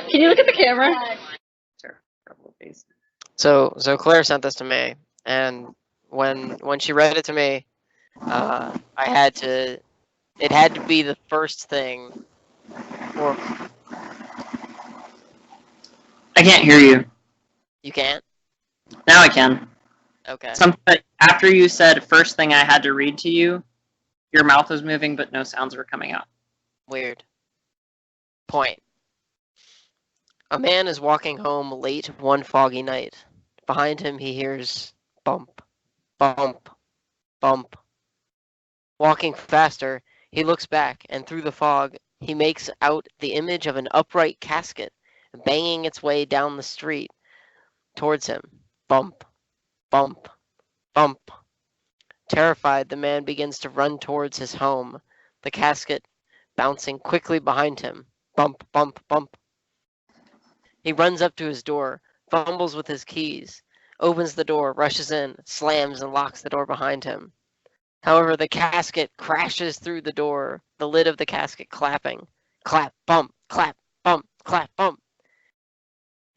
Can you look at the camera? So Claire sent this to me, and when she read it to me, it had to be the first thing. Or I can't hear you. you can't? Now I can. Okay. After you said first thing I had to read to you, your mouth was moving, but no sounds were coming out. Weird. Point. A man is walking home late one foggy night. Behind him he hears bump, bump, bump. Walking faster, he looks back, and through the fog, he makes out the image of an upright casket banging its way down the street towards him. Bump, bump, bump. Terrified, the man begins to run towards his home, the casket bouncing quickly behind him. Bump, bump, bump. He runs up to his door, fumbles with his keys, opens the door, rushes in, slams and locks the door behind him. However, the casket crashes through the door, the lid of the casket clapping. Clap, bump, clap, bump, clap, bump.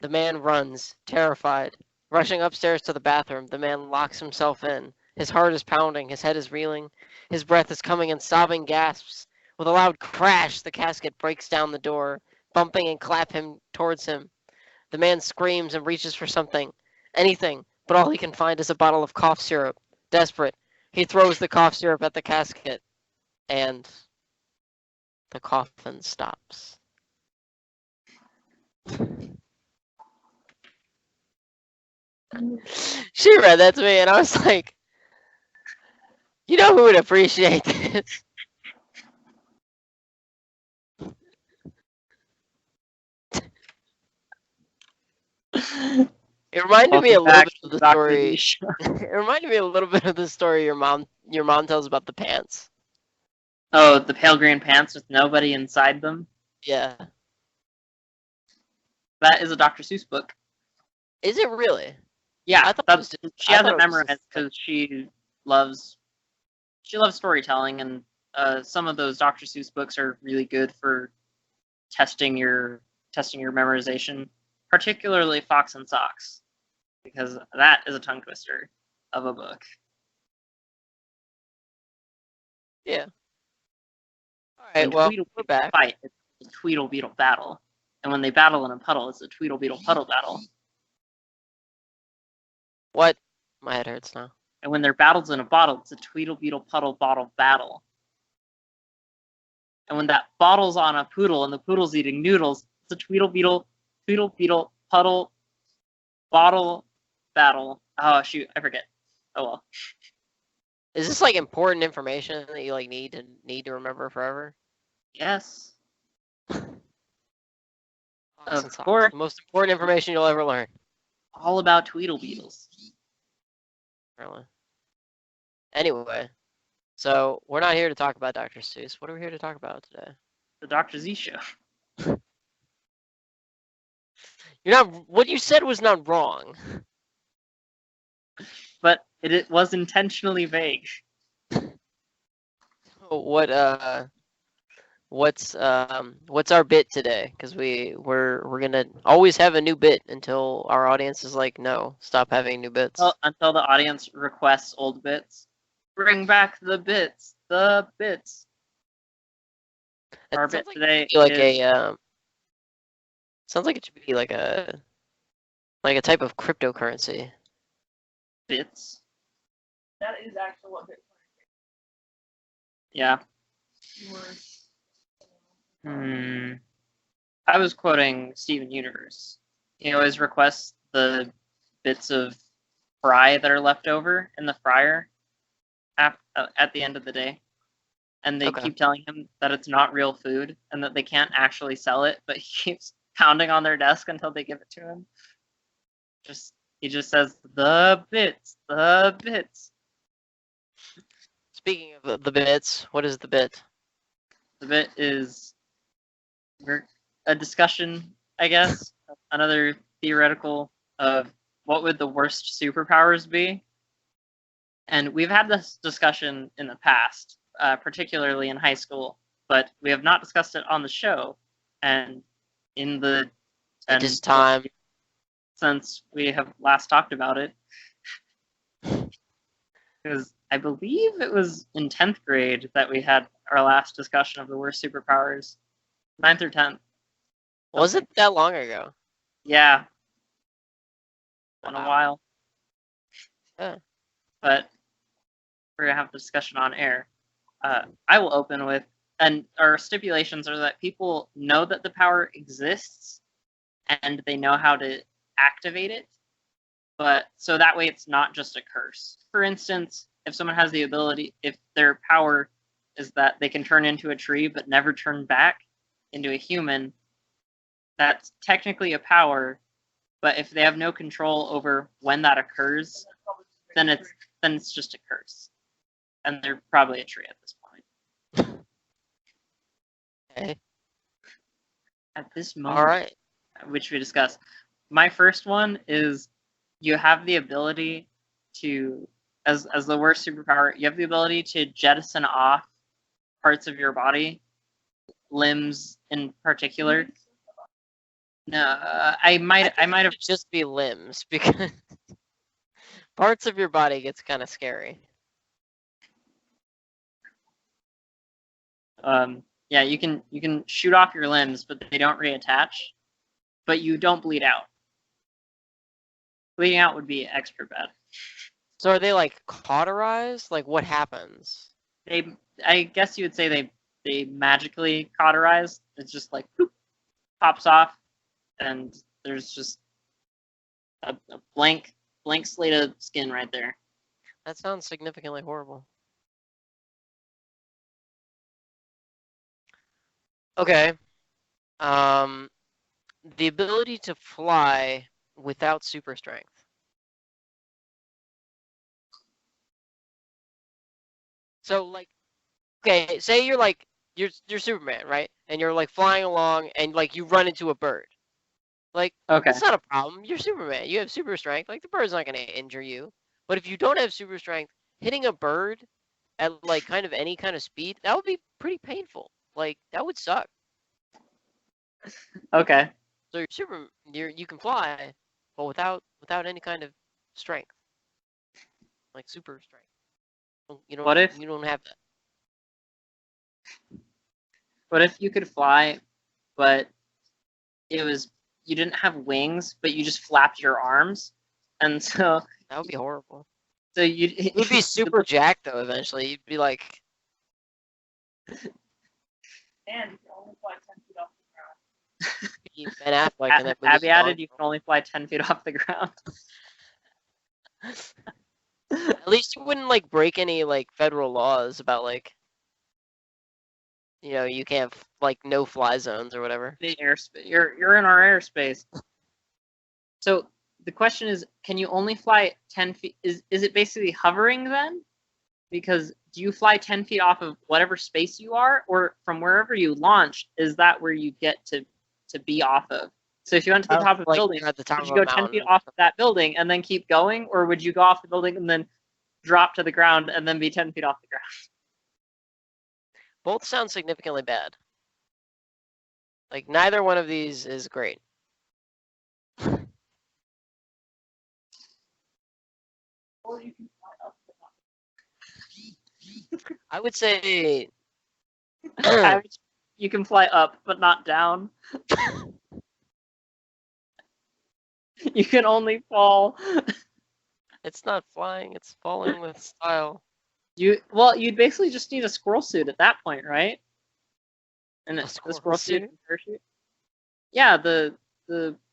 The man runs, terrified. Rushing upstairs to the bathroom, the man locks himself in. His heart is pounding, his head is reeling, his breath is coming in sobbing gasps. With a loud crash, the casket breaks down the door, bumping and clap him towards him. The man screams and reaches for something, anything, but all he can find is a bottle of cough syrup. Desperate, he throws the cough syrup at the casket, and the coffin stops. She read that to me, and I was like, you know who would appreciate this? It reminded me a little bit of the story. It reminded me a little bit of the story your mom tells about the pants. Oh, the pale green pants with nobody inside them? Yeah. That is a Dr. Seuss book. Is it really? Yeah, she has it memorized because she loves storytelling, and some of those Dr. Seuss books are really good for testing your memorization, particularly Fox and Socks, because that is a tongue twister of a book. Yeah. All right. Well, we're back. Fight. It's a Tweedle Beetle battle, and when they battle in a puddle, it's a Tweedle Beetle puddle battle. What? My head hurts now. And when they're battled in a bottle, it's a Tweedle Beetle puddle bottle battle. And when that bottle's on a poodle and the poodle's eating noodles, it's a Tweedle Beetle puddle bottle battle. Oh shoot, I forget. Oh well. Is this like important information that you like need to remember forever? Yes. Of course. The most important information you'll ever learn. All about Tweedle Beetles. Really. Anyway, so we're not here to talk about Dr. Seuss. What are we here to talk about today? The Dr. Z show. What you said was not wrong. But it was intentionally vague. What's our bit today? Because we're gonna always have a new bit until our audience is like, no, stop having new bits. Well, until the audience requests old bits. Bring back the bits. The bits. Our bit today sounds like it should be like a type of cryptocurrency. Bits. That is actually what Bitcoin is. Yeah. I was quoting Steven Universe. He always requests the bits of fry that are left over in the fryer at the end of the day. And they keep telling him that it's not real food and that they can't actually sell it, but he keeps pounding on their desk until they give it to him. He just says, the bits, the bits. Speaking of the bits, what is the bit? The bit is a discussion, I guess, another theoretical of what would the worst superpowers be. And we've had this discussion in the past, particularly in high school, but we have not discussed it on the show. And in the It is time. since we have last talked about it, because I believe it was in 10th grade that we had our last discussion of the worst superpowers. 9th or 10th. Was it that long ago? Yeah. Been a Wow. while. Yeah. But we're going to have the discussion on air. I will open with, and our stipulations are that people know that the power exists and they know how to activate it. But so that way it's not just a curse. For instance, if someone has the ability, if their power is that they can turn into a tree but never turn back into a human, that's technically a power, but if they have no control over when that occurs, then it's just a curse. And they're probably a tree at this point. Okay. At this moment, All right. which we discussed. My first one is you have the ability to, as the worst superpower, you have the ability to jettison off parts of your body, limbs in particular. No, I might have just be limbs because parts of your body gets kind of scary. Yeah, you can shoot off your limbs, but they don't reattach. But you don't bleed out. Bleeding out would be extra bad. So are they like cauterized? Like what happens? I guess you would say they magically cauterize. It's just like poop, pops off, and there's just a blank slate of skin right there. That sounds significantly horrible. Okay. The ability to fly without super strength. So like, okay, say you're like you're Superman, right? And you're like flying along and like you run into a bird. Like Okay. that's not a problem. You're Superman. You have super strength. Like the bird's not gonna injure you. But if you don't have super strength, hitting a bird at like kind of any kind of speed, that would be pretty painful. Like that would suck. Okay. So you can fly, but without any kind of strength, like super strength. You don't. What if- you don't have that? What if you could fly, but you didn't have wings, but you just flapped your arms, and so That would be horrible. you'd You'd be super jacked though. Eventually, you'd be like, And you can only fly 10 feet off the ground. Ben Affleck in that movie. Abby added you can only fly 10 feet off the ground. At least you wouldn't like break any like federal laws about like, you can't like no fly zones or whatever. The airspace. You're in our airspace. So the question is, can you only fly 10 feet? Is it basically hovering then? Because do you fly 10 feet off of whatever space you are, or from wherever you launch, is that where you get to be off of? So if you went to the top of a Like, building, you're at the top would of you a go 10 feet mountain. off of that building and then keep going, or would you go off the building and then drop to the ground and then be 10 feet off the ground? Both sound significantly bad. Like neither one of these is great. Or you can fly up the mountain. I would say You can fly up, but not down. You can only fall. it's not flying, it's falling with style. You'd basically just need a squirrel suit at that point, right? And A the squirrel squirrel suit suit? and parachute. Yeah, the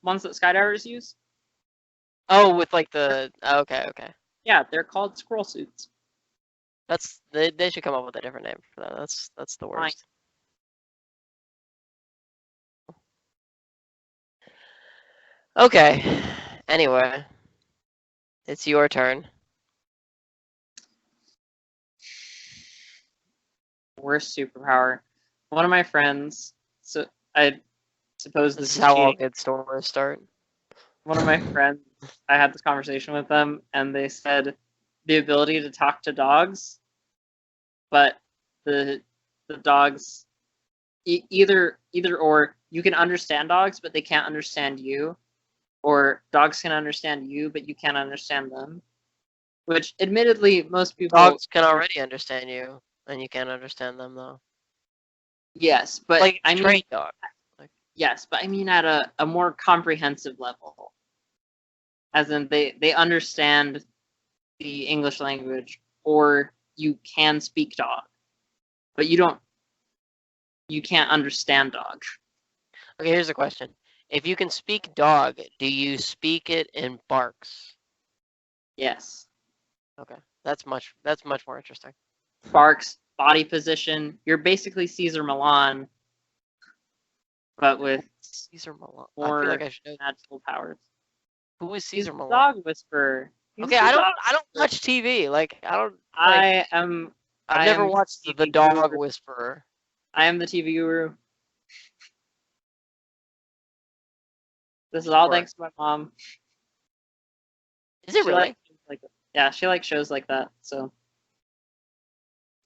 ones that skydivers use. Oh, with like the okay. Yeah, they're called squirrel suits. They should come up with a different name for that. That's the worst. Okay. Anyway, it's your turn. Worst superpower. One of my friends. So I suppose This this is is how all cheating. good stories start. One of my friends, I had this conversation with them, and they said the ability to talk to dogs, but the dogs either or. You can understand dogs, but they can't understand you, or dogs can understand you, but you can't understand them. Which, admittedly, most people. Dogs can already understand you, and you can't understand them though. Yes, but Like I mean, trained dog. yes, but I mean at a more comprehensive level, as in they understand the English language, or you can speak dog, but you can't understand dog. Okay, here's the question: if you can speak dog, do you speak it in barks? Yes, Okay, that's much more interesting. barks, body position. You're basically Caesar Milan, but with Caesar Milan. I more feel like I should know. magical powers. Who is He's Caesar the Milan? dog whisperer. He's Okay, the I dog don't whisperer. watch TV. Like I don't. I am. I've I never am watched TV the Dog guru. Whisperer. I am the TV guru. This is all Sure. thanks to my mom. Is it She really? yeah, she likes shows like that. So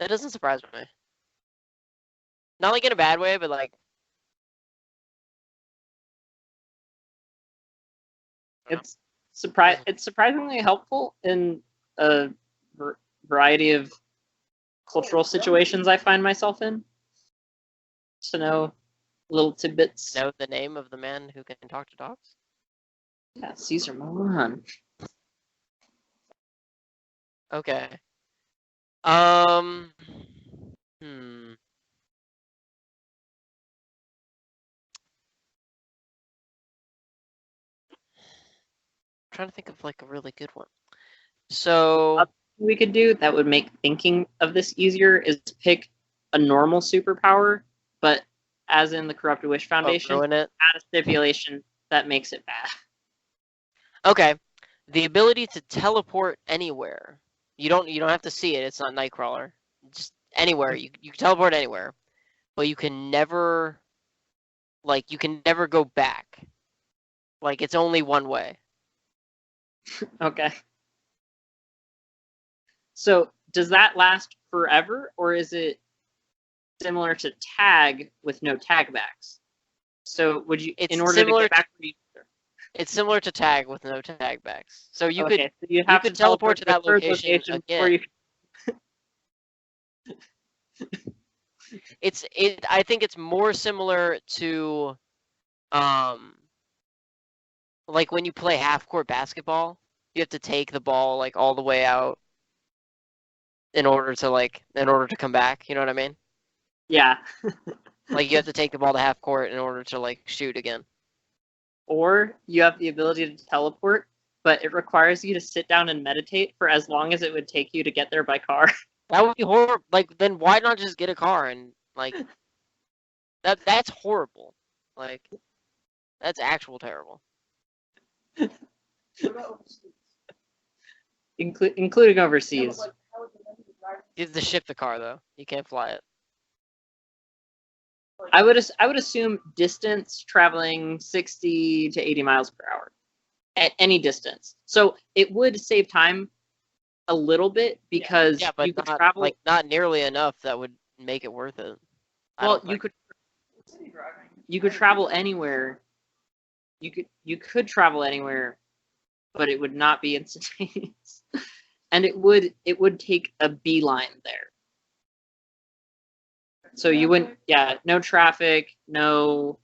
That doesn't surprise me. Not like in a bad way, but like it's surprisingly helpful in a variety of cultural situations I find myself in. To know little tidbits. know the name of the man who can talk to dogs. Yeah, Caesar Milan. Okay. Hmm. I'm trying to think of like a really good one. So We could do that would make thinking of this easier is pick a normal superpower, but as in the Corrupted Wish Foundation, ruin it. add a stipulation that makes it bad. Okay. The ability to teleport anywhere. You don't have to see it. It's not Nightcrawler. Just anywhere. You can teleport anywhere. But you can never go back. Like it's only one way. Okay. So does that last forever, or is it similar to tag with no tag backs? So would you, It's in order to similar get back where you It's similar to tag with no tag backs. So you okay, could so you'd have could to teleport to a that third location before again. you. I think it's more similar to like when you play half court basketball, you have to take the ball like all the way out in order to come back, you know what I mean? Yeah. Like you have to take the ball to half court in order to like shoot again. Or you have the ability to teleport, but it requires you to sit down and meditate for as long as it would take you to get there by car. That would be horrible. Like then why not just get a car and like that's horrible. Like that's actual terrible. Including overseas. You have to ship the car though. You can't fly it. I would assume distance traveling 60 to 80 miles per hour at any distance. So it would save time a little bit because but you could not, travel not nearly enough that would make it worth it. Well, you could travel anywhere. You could travel anywhere, but it would not be instantaneous. And it would take a beeline there. So you wouldn't, no traffic, no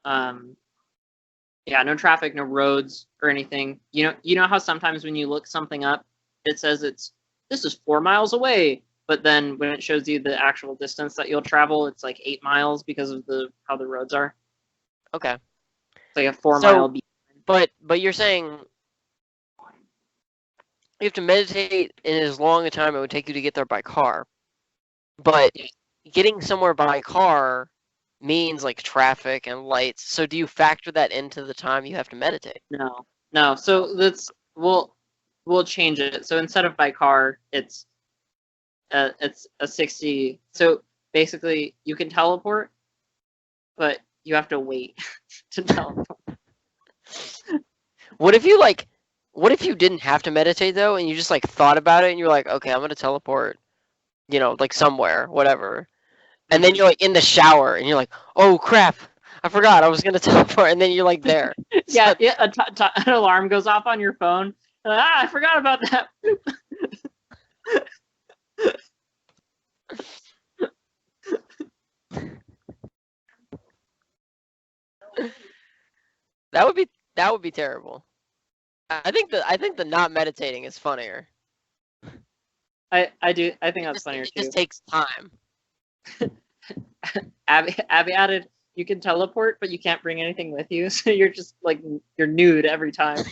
traffic, no roads or anything. You know how sometimes when you look something up, it says this is 4 miles away, but then when it shows you the actual distance that you'll travel, it's like 8 miles because of how the roads are. Okay. It's like a 4 mile beeline. But you're saying you have to meditate in as long a time it would take you to get there by car. But getting somewhere by car means like traffic and lights. So do you factor that into the time you have to meditate? No. So we'll change it. So instead of by car, it's a 60. So basically, you can teleport, but you have to wait to teleport. What if you didn't have to meditate though, and you just like thought about it, and you're like, okay, I'm gonna teleport, like somewhere, whatever, And then you're like in the shower, and you're like, oh crap, I forgot I was gonna teleport, and then you're like there. Yeah, yeah. An alarm goes off on your phone. I forgot about that. That would be terrible. I think the not meditating is funnier. I think that's funnier It too. just takes time. Abby added, you can teleport, but you can't bring anything with you, so you're just like you're nude every time.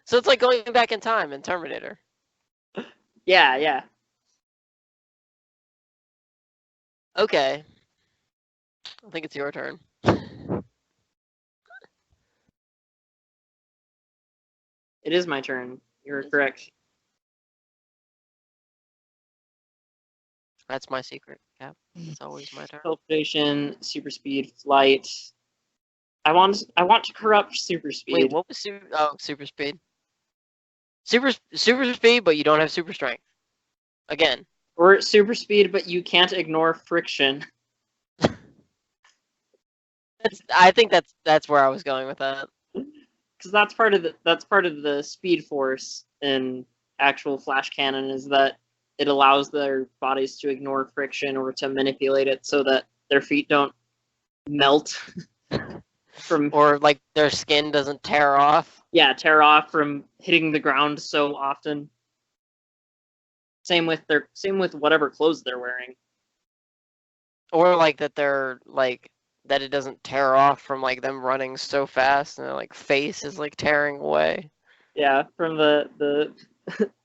So it's like going back in time in Terminator. Yeah. Okay. I think it's your turn. It is my turn. You're correct. That's my secret, Cap. It's always my turn. Teleportation, super speed, flight. I want to corrupt super speed. Wait, what was super speed? Super speed, but you don't have super strength. Again. Or super speed, but you can't ignore friction. I think that's where I was going with that. Because that's part of the speed force in actual Flash canon, is that it allows their bodies to ignore friction or to manipulate it so that their feet don't melt from, or like their skin doesn't tear off. Yeah, tear off from hitting the ground so often. Same with whatever clothes they're wearing. Or like that they're like that it doesn't tear off from like them running so fast and their like face is like tearing away. Yeah, from the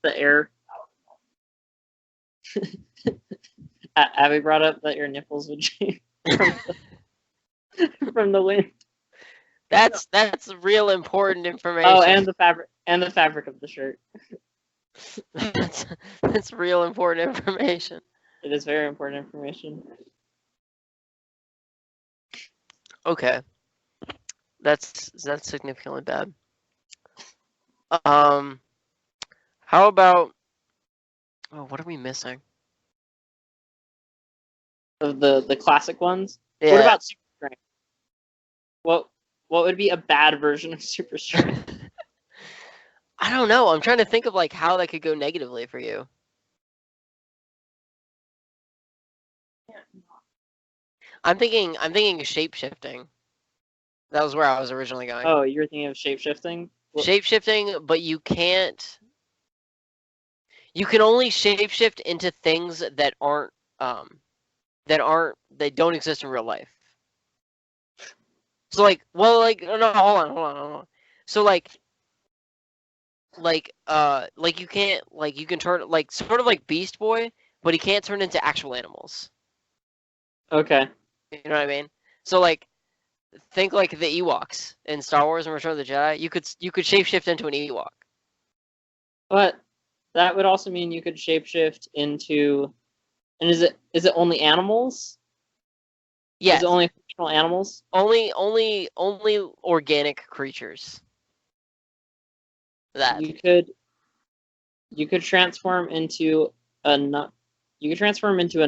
the air. Abby brought up that your nipples would change from the wind. That's real important information. Oh, and the fabric of the shirt. That's real important information. It is very important information. Okay. That's significantly bad. How about what are we missing? Of the classic ones? Yeah. What about super strength? What would be a bad version of super strength? I don't know. I'm trying to think of like how that could go negatively for you. I'm thinking shape-shifting. That was where I was originally going. Oh, you were thinking of shape-shifting? Shape-shifting, but you can't. You can only shape-shift into things that don't exist in real life. So like, well, like no, hold on. So like you can't like you can turn like sort of like Beast Boy, but he can't turn into actual animals. Okay. You know what I mean? So like, think like the Ewoks in Star Wars and Return of the Jedi. You could shapeshift into an Ewok. But that would also mean you could shapeshift into, and is it only animals? Yes. Is it only fictional animals? Only organic creatures. That you could transform into a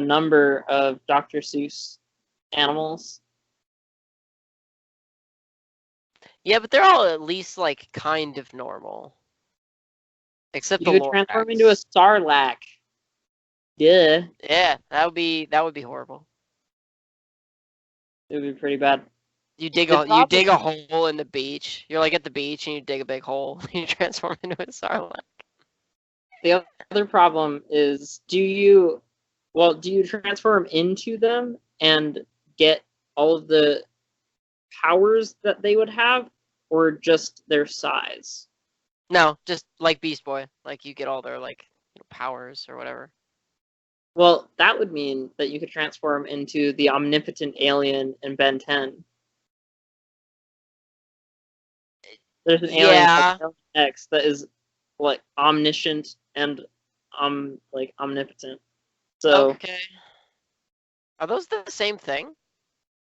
number of Dr. Seuss animals. Yeah, but they're all at least like kind of normal. Except you the could transform Lorax. into a Sarlacc. Yeah. Yeah, that would be horrible. It would be pretty bad. You dig a hole in the beach. You're like at the beach and you dig a big hole. You transform into a Sarlacc. The other problem is, do you transform into them and get all of the powers that they would have, or just their size? No, just like Beast Boy. Like you get all their like powers or whatever. Well, that would mean that you could transform into the omnipotent alien in Ben 10. There's an alien called Alien X that is like omniscient and like omnipotent. So okay. Are those the same thing?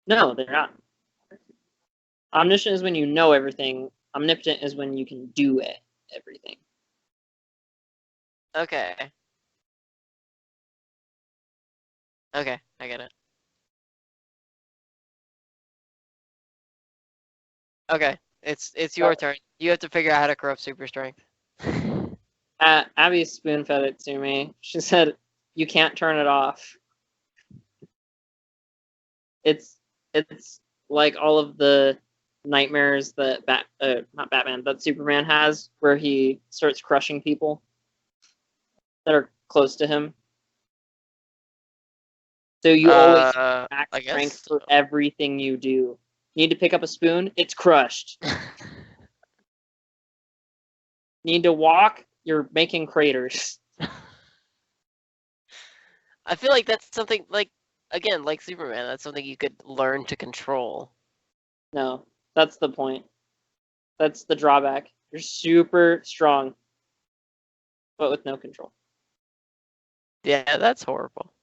No, they're not. Omniscient is when you know everything. Omnipotent is when you can do everything. Okay. Okay, I get it. Okay, it's your turn. You have to figure out how to corrupt super strength. Abby spoon-fed it to me. She said, "You can't turn it off." It's like all of the nightmares that not Batman, that Superman has, where he starts crushing people that are close to him. So you always have max I guess strength so. for everything you do. Need to pick up a spoon? It's crushed. Need to walk? You're making craters. I feel like that's something like, again, like Superman, that's something you could learn to control. No, that's the point. That's the drawback. You're super strong, but with no control. Yeah, that's horrible.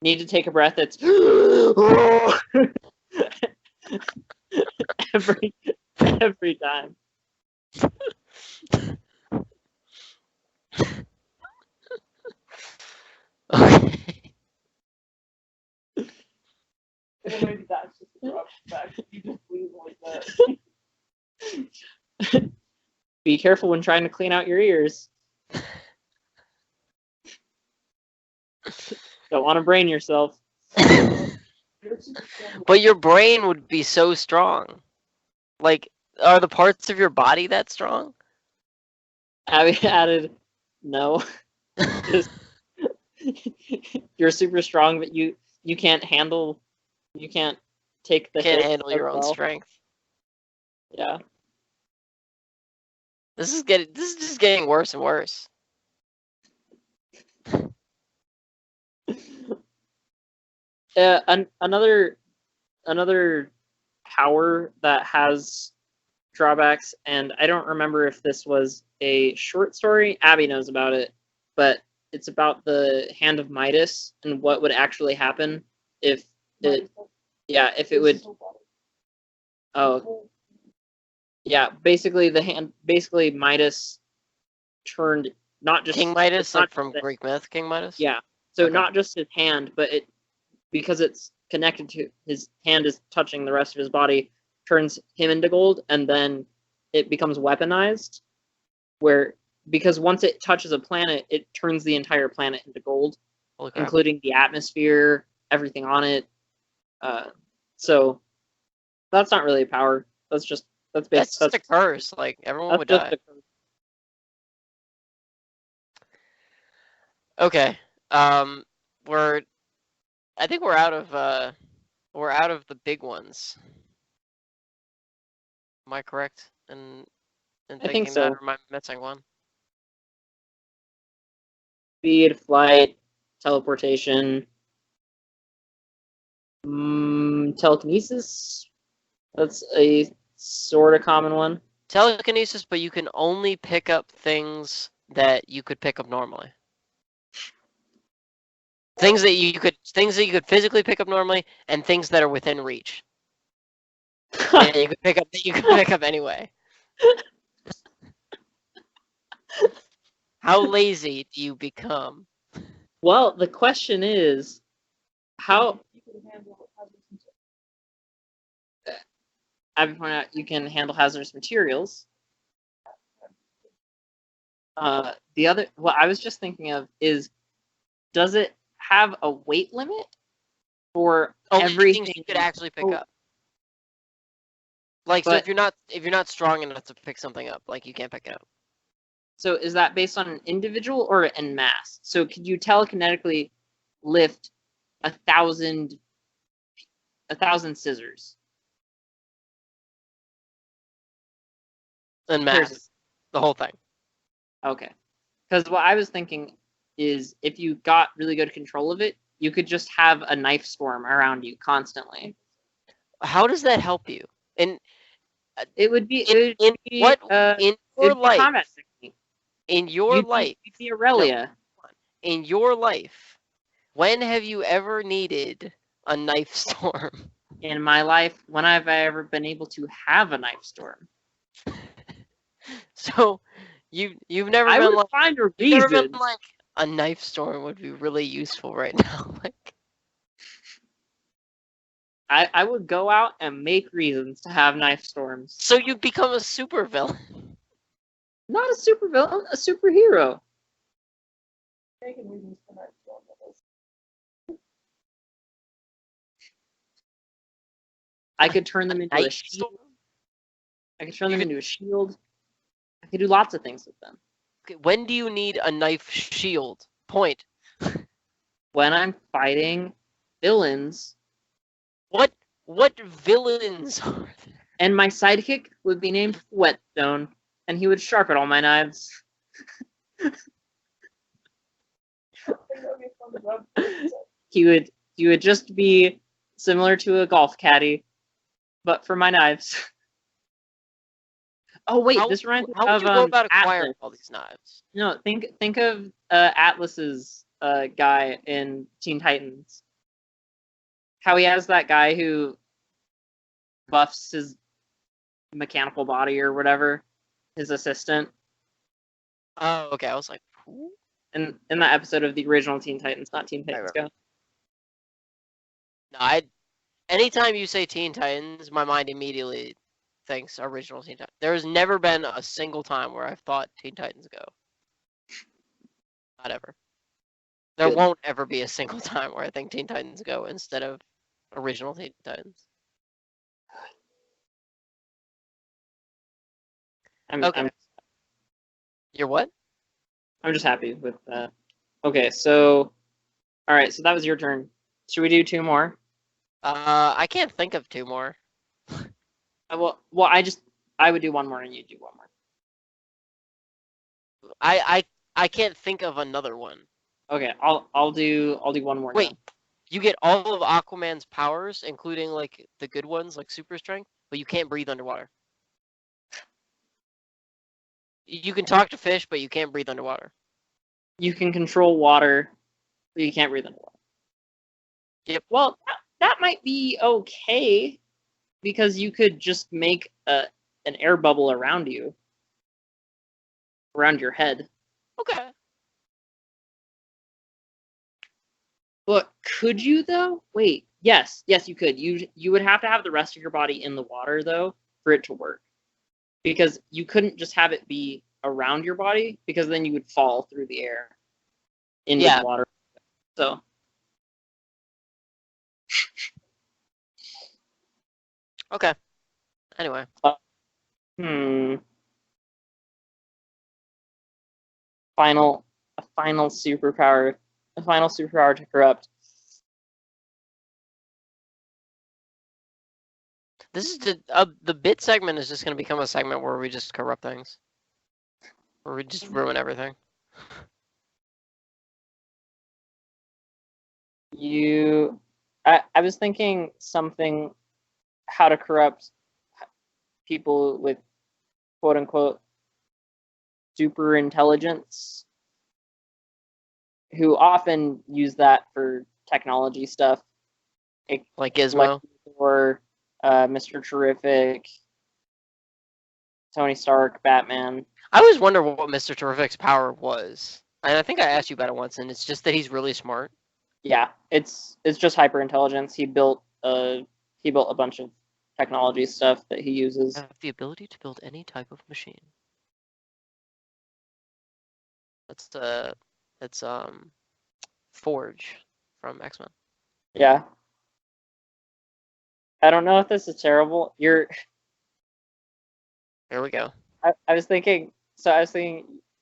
Need to take a breath. It's every time. Okay. Or maybe that's just the corrupt effect. You just leave it like that. Be careful when trying to clean out your ears. Don't want to brain yourself. But your brain would be so strong. Like, are the parts of your body that strong? Abby added, no. Just, you're super strong, but you can't handle. You can't take the Can't hits handle as your own well. strength. Yeah. This is just getting worse and worse. Another power that has drawbacks, and I don't remember if this was a short story. Abby knows about it, but it's about the Hand of Midas and what would actually happen if it, if it would. Oh, yeah. Basically, basically Midas turned not just King Midas, not like from just Greek myth, King Midas? Yeah. So Okay. not just his hand, but it, because it's connected to his hand is touching the rest of his body, turns him into gold, and then it becomes weaponized. Where because once it touches a planet, it turns the entire planet into gold, Holy crap. including the atmosphere, everything on it. So that's not really a power. That's just That's just a curse. Like, everyone would die. Okay. I think we're out of the big ones. Am I correct in I thinking think that, so. or am I missing one? Speed, flight, teleportation, telekinesis. That's a sort of common one. Telekinesis, but you can only pick up things that you could pick up normally. Things that you could physically pick up normally, and things that are within reach. And you could pick up anyway. How lazy do you become? Well, the question is, how I would point out you can handle hazardous materials. What I was just thinking of is, does it have a weight limit for Only everything things you could actually pick Oh. up. Like, so But- if you're not strong enough to pick something up, like, you can't pick it up. So is that based on an individual or en masse? So could you telekinetically lift 1,000 scissors? And mass, the whole thing. Okay. Because what I was thinking is, if you got really good control of it, you could just have a knife storm around you constantly. How does that help you? And It would be in your life, combat technique. in your life, You'd be Aurelia. in your life, when have you ever needed a knife storm? In my life, when have I ever been able to have a knife storm? So you've never I been would like find a you've never reason. been like, a knife storm would be really useful right now. Like, I would go out and make reasons to have knife storms. So you become a supervillain. Not a supervillain, a superhero. Making reasons for knife storm levels. I could turn them into a Knife shield. storm? I could turn them into a shield. I could do lots of things with them. Okay, when do you need a knife shield? Point. When I'm fighting villains, What villains are there? and my sidekick would be named Whetstone, and he would sharpen all my knives. I think that would be a fun web. He would just be similar to a golf caddy, but for my knives. Oh wait, this reminds me How would of you go about acquiring Atlas. all these knives? No, think of Atlas's guy in Teen Titans. How he has that guy who buffs his mechanical body or whatever, his assistant. Oh, okay. I was like, who? In that episode of the original Teen Titans, not Teen Titans Go. No, anytime you say Teen Titans, my mind immediately thinks original Teen Titans. There has never been a single time where I've thought Teen Titans Go. Not ever. There Good. won't ever be a single time where I think Teen Titans Go instead of original Teen Titans. Okay. You're what? I'm just happy with that. Okay, so all right, so that was your turn. Should we do two more? I can't think of two more. Well, I would do one more and you do one more. I can't think of another one. Okay, I'll do one more. Wait, now. you get all of Aquaman's powers, including like the good ones, like super strength, but you can't breathe underwater. You can talk to fish, but you can't breathe underwater. You can control water, but you can't breathe underwater. Yep. Well, that might be okay because you could just make an air bubble around you, around your head. Okay. But could you though? Wait, yes, you could. You would have to have the rest of your body in the water though for it to work, because you couldn't just have it be around your body because then you would fall through the air into the water. So. Okay. Anyway. A final superpower to corrupt. This is the bit segment is just going to become a segment where we just corrupt things. Where we just ruin everything. I was thinking something, how to corrupt people with quote unquote super intelligence, who often use that for technology stuff, like Gizmo, or Mr. Terrific, Tony Stark, Batman. I always wonder what Mr. Terrific's power was, and I think I asked you about it once, and it's just that he's really smart. Yeah, it's just hyper intelligence. He built a bunch of technology stuff that he uses. I have the ability to build any type of machine. That's Forge from X-Men. Yeah. I don't know if this is terrible. Here we go. I was thinking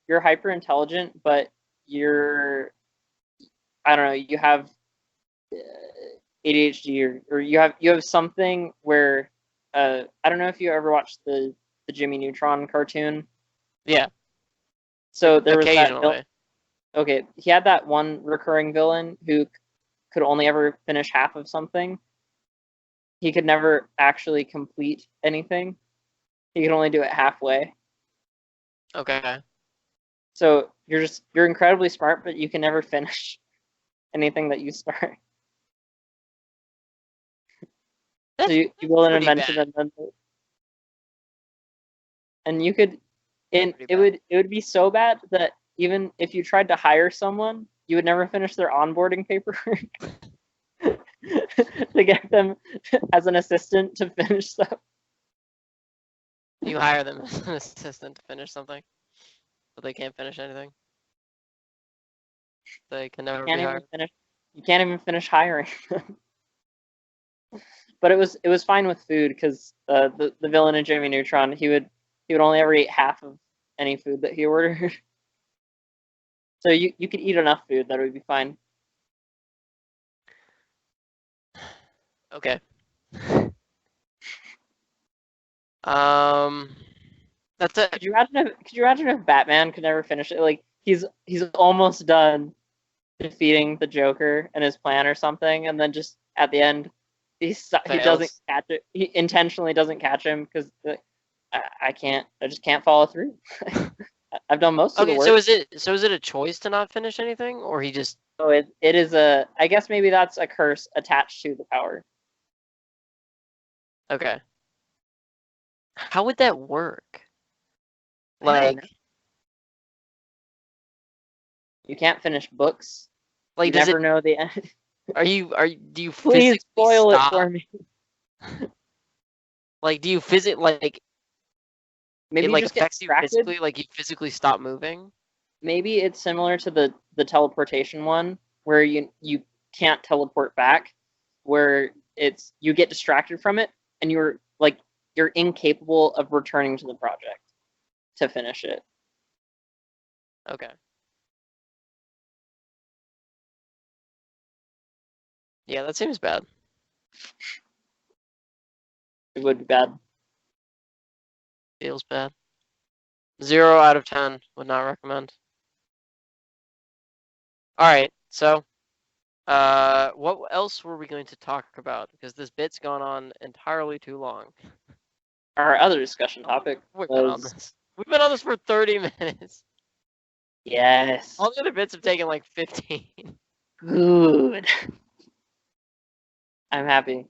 you're hyper intelligent, but I don't know, you have ADHD or you have something where I don't know if you ever watched the Jimmy Neutron cartoon. Yeah. So there was occasionally. Okay, he had that one recurring villain who could only ever finish half of something. He could never actually complete anything. He could only do it halfway. Okay. So you're incredibly smart, but you can never finish anything that you start. So you build an invention and you could, and it would be so bad that even if you tried to hire someone, you would never finish their onboarding paperwork. to get them as an assistant to finish stuff. You hire them as an assistant to finish something, but they can't finish anything. They can never be hired. You can't even finish hiring them. But it was fine with food because the villain in Jimmy Neutron, he would only ever eat half of any food that he ordered. So you could eat enough food that it would be fine. Okay. That's it. Could you imagine if Batman could never finish it? Like he's almost done defeating the Joker and his plan or something, and then just at the end he doesn't catch it. He intentionally doesn't catch him because I just can't follow through. I've done most of the work. So is it a choice to not finish anything, or he just? So it is I guess maybe that's a curse attached to the power. Okay. How would that work? Like, you can't finish books. Like, you never know the end. Do you Please spoil stop? it for me. Like, do you like? Maybe it like just affects you physically. Like, you physically stop moving. Maybe it's similar to the teleportation one, where you can't teleport back, where it's you get distracted from it, and you're incapable of returning to the project to finish it. Okay. Yeah, that seems bad. It would be bad. Feels bad. 0 out of 10. Would not recommend. Alright, so what else were we going to talk about? Because this bit's gone on entirely too long. Our other discussion topic We've been on this for 30 minutes. Yes. All the other bits have taken like 15. Good. I'm happy.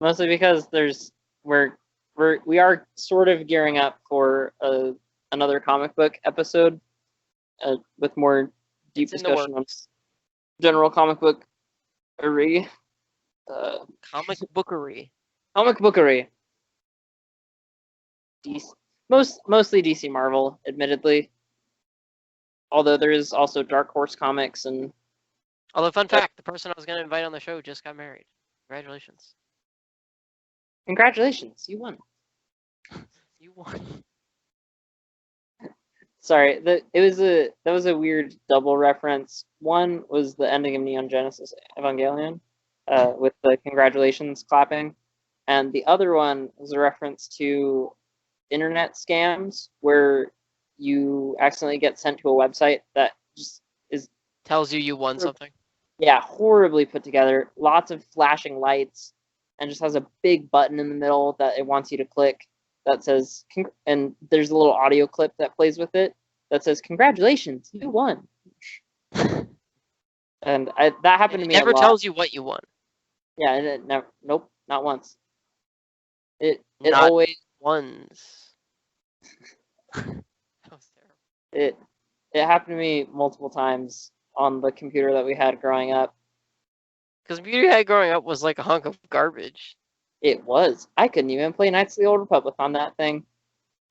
Mostly because we are sort of gearing up for another comic book episode with more deep discussion on general comic book comic bookery. Comic bookery. Mostly DC Marvel, admittedly. Although there is also Dark Horse comics and. Although, fun fact, the person I was going to invite on the show just got married. Congratulations. Congratulations, you won. You won. Sorry, that was a weird double reference. One was the ending of Neon Genesis Evangelion, with the congratulations clapping, and the other one was a reference to internet scams where you accidentally get sent to a website that just tells you won something. Yeah, horribly put together. Lots of flashing lights, and just has a big button in the middle that it wants you to click that says, and there's a little audio clip that plays with it that says, "Congratulations, you won." And that happened to me. It never tells you what you won. Yeah, and it never. Nope, not once. It not always once. That was terrible. It happened to me multiple times on the computer that we had growing up. Because the computer you had growing up was like a hunk of garbage. It was. I couldn't even play Knights of the Old Republic on that thing.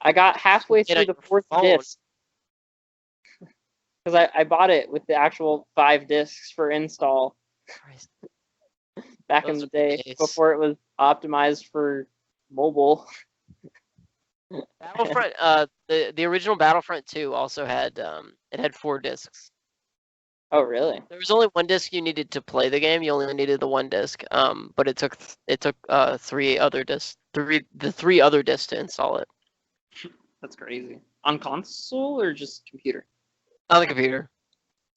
I got halfway through the 4th disc. Because I bought it with the actual 5 discs for install. Christ. Back in the day, before it was optimized for mobile. Battlefront, the original Battlefront 2 also had it had 4 discs. Oh, really? There was only 1 disc you needed to play the game. You only needed the 1 disc. But it took 3 other discs, the 3 other discs to install it. That's crazy. On console or just computer? On the computer.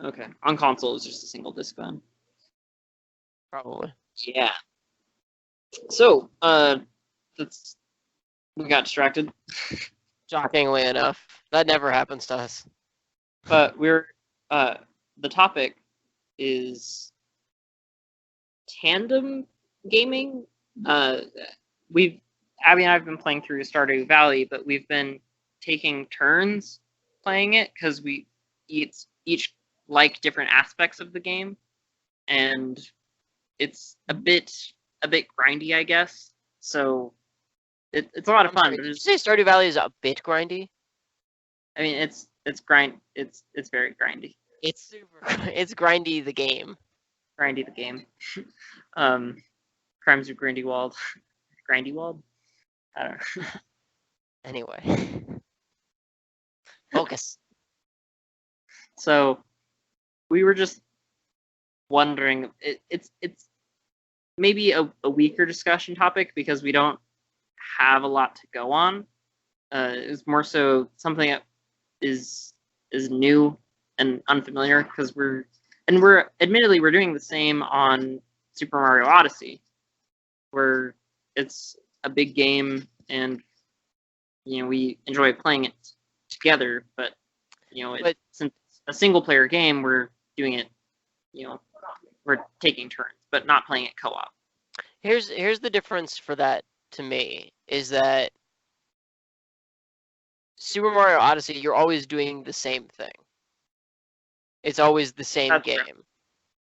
Okay. On console, it was just a single disc then. Probably. Yeah. So, we got distracted. Shockingly enough, that never happens to us. But the topic is tandem gaming. Abby and I have been playing through Stardew Valley, but we've been taking turns playing it because we each like different aspects of the game, and it's a bit grindy, I guess. So it's a lot of I'm fun. sorry, But did you say Stardew Valley is a bit grindy? I mean, it's very grindy. It's super. It's grindy the game. Grindy the game. Crimes of Grindelwald. Grindelwald? I don't know. Anyway, focus. So we were just wondering. It's maybe a weaker discussion topic because we don't have a lot to go on. It's more so something that is new and unfamiliar because we're admittedly we're doing the same on Super Mario Odyssey, where it's a big game and we enjoy playing it together. But since it's a single player game, we're doing it. We're taking turns, but not playing it co-op. Here's the difference for that to me is that Super Mario Odyssey, you're always doing the same thing. It's always the same That's game. true.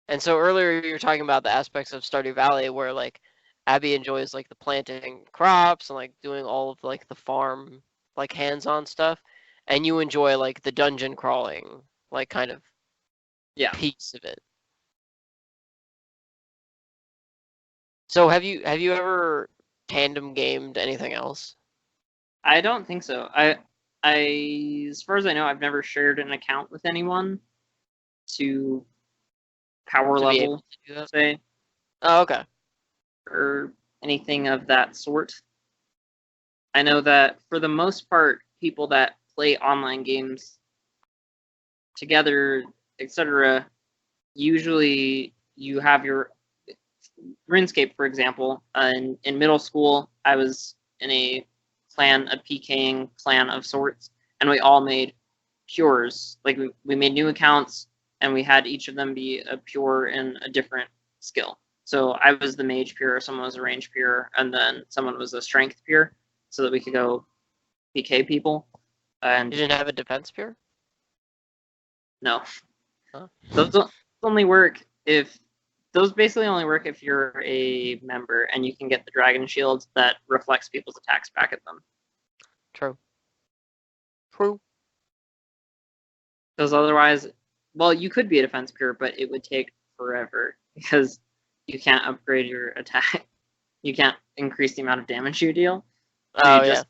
And so earlier you were talking about the aspects of Stardew Valley where like Abby enjoys like the planting crops and like doing all of like the farm like hands-on stuff, and you enjoy like the dungeon crawling like kind of Yeah. piece of it. So have you ever tandem gamed anything else? I don't think so. I as far as I know, I've never shared an account with anyone to power To be able level, to do that? say, Oh, okay. or anything of that sort. I know that for the most part, people that play online games together, etc., usually you have your RuneScape, for example. In middle school, I was in a PKing clan of sorts, and we all made pures. Like we made new accounts, and we had each of them be a pure in a different skill. So I was the mage pure, someone was a range pure, and then someone was a strength pure, so that we could go PK people. And You didn't have a defense pure? no, Huh? those basically only work if you're a member and you can get the dragon shield that reflects people's attacks back at them. True. True. Because otherwise, well, you could be a defense pure, but it would take forever because you can't upgrade your attack. You can't increase the amount of damage you deal. Oh yeah.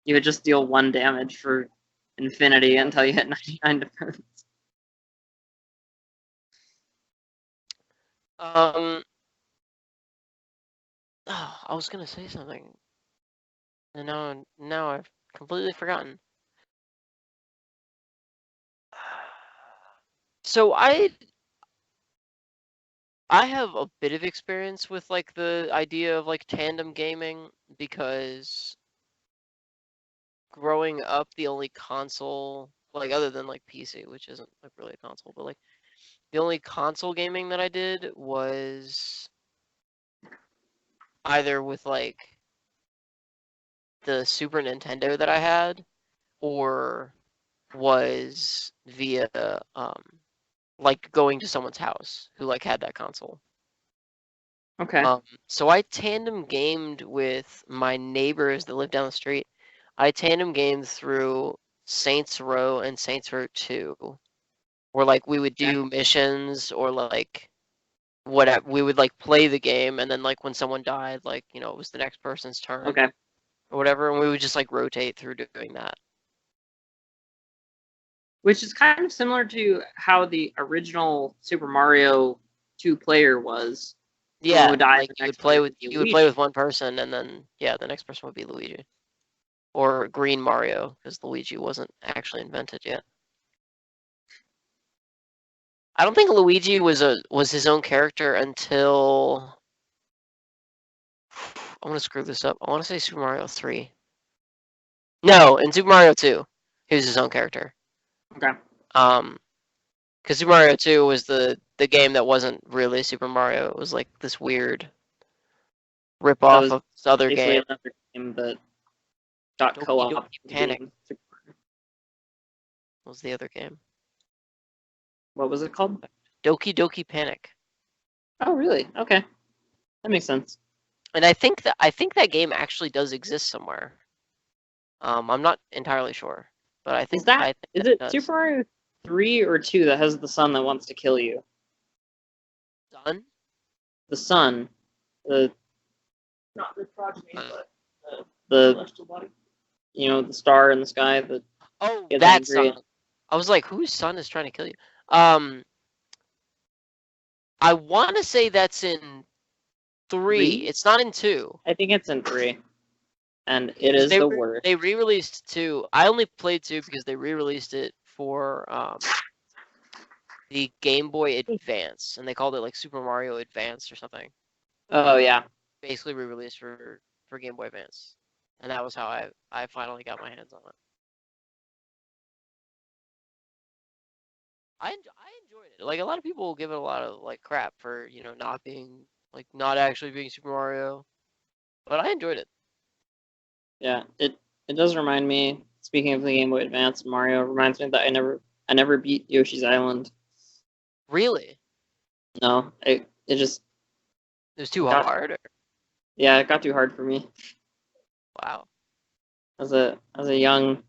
You would just deal 1 damage for infinity until you hit 99 defense. Oh, I was gonna say something, and now I've completely forgotten. So I have a bit of experience with like the idea of like tandem gaming because growing up, the only console like other than like PC, which isn't like really a console, but like the only console gaming that I did was either with like the Super Nintendo that I had, or was via like going to someone's house who like had that console. Okay. So I tandem gamed with my neighbors that lived down the street. I tandem gamed through Saints Row and Saints Row 2, where like we would do missions or like whatever. We would like play the game, and then like when someone died, like it was the next person's turn Okay. or whatever, and we would just like rotate through doing that. Which is kind of similar to how the original Super Mario 2-player was. Yeah, would die, like the you would next play player with would be you would play Luigi. with one person, and then yeah, the next person would be Luigi, or Green Mario, because Luigi wasn't actually invented yet. I don't think Luigi was his own character until I'm gonna screw this up. I want to say Super Mario 3. No, in Super Mario 2, he was his own character. Okay. Because Super Mario 2 was the game that wasn't really Super Mario. It was like this weird rip That off was of this other basically game. another game that got Doki co-op. Doki Panic being Super Mario. was the other game. What was it called? Doki Doki Panic. Oh, really? Okay, that makes sense. And I think that game actually does exist somewhere. I'm not entirely sure, but I think Is it it does. Super Mario 3 or 2 that has the sun that wants to kill you? Done? The sun, the Not the progeny, but the celestial body. the star in the sky that Oh, gets that angry. son. I was like, whose son is trying to kill you? I want to say that's in 3. 3? It's not in 2. I think it's in 3, and it 'Cause is the worst. They re-released 2. I only played 2 because they re-released it for the Game Boy Advance, and they called it like Super Mario Advance or something. Oh yeah, Basically re-released for Game Boy Advance, and that was how I finally got my hands on it. I enjoyed it. Like a lot of people give it a lot of like crap for not actually being Super Mario, but I enjoyed it. yeah. It does remind me. Speaking of the Game Boy Advance, Mario reminds me that I never beat Yoshi's Island. Really, No, it just it was too Got- hard. yeah, it got too hard for me Wow. as a young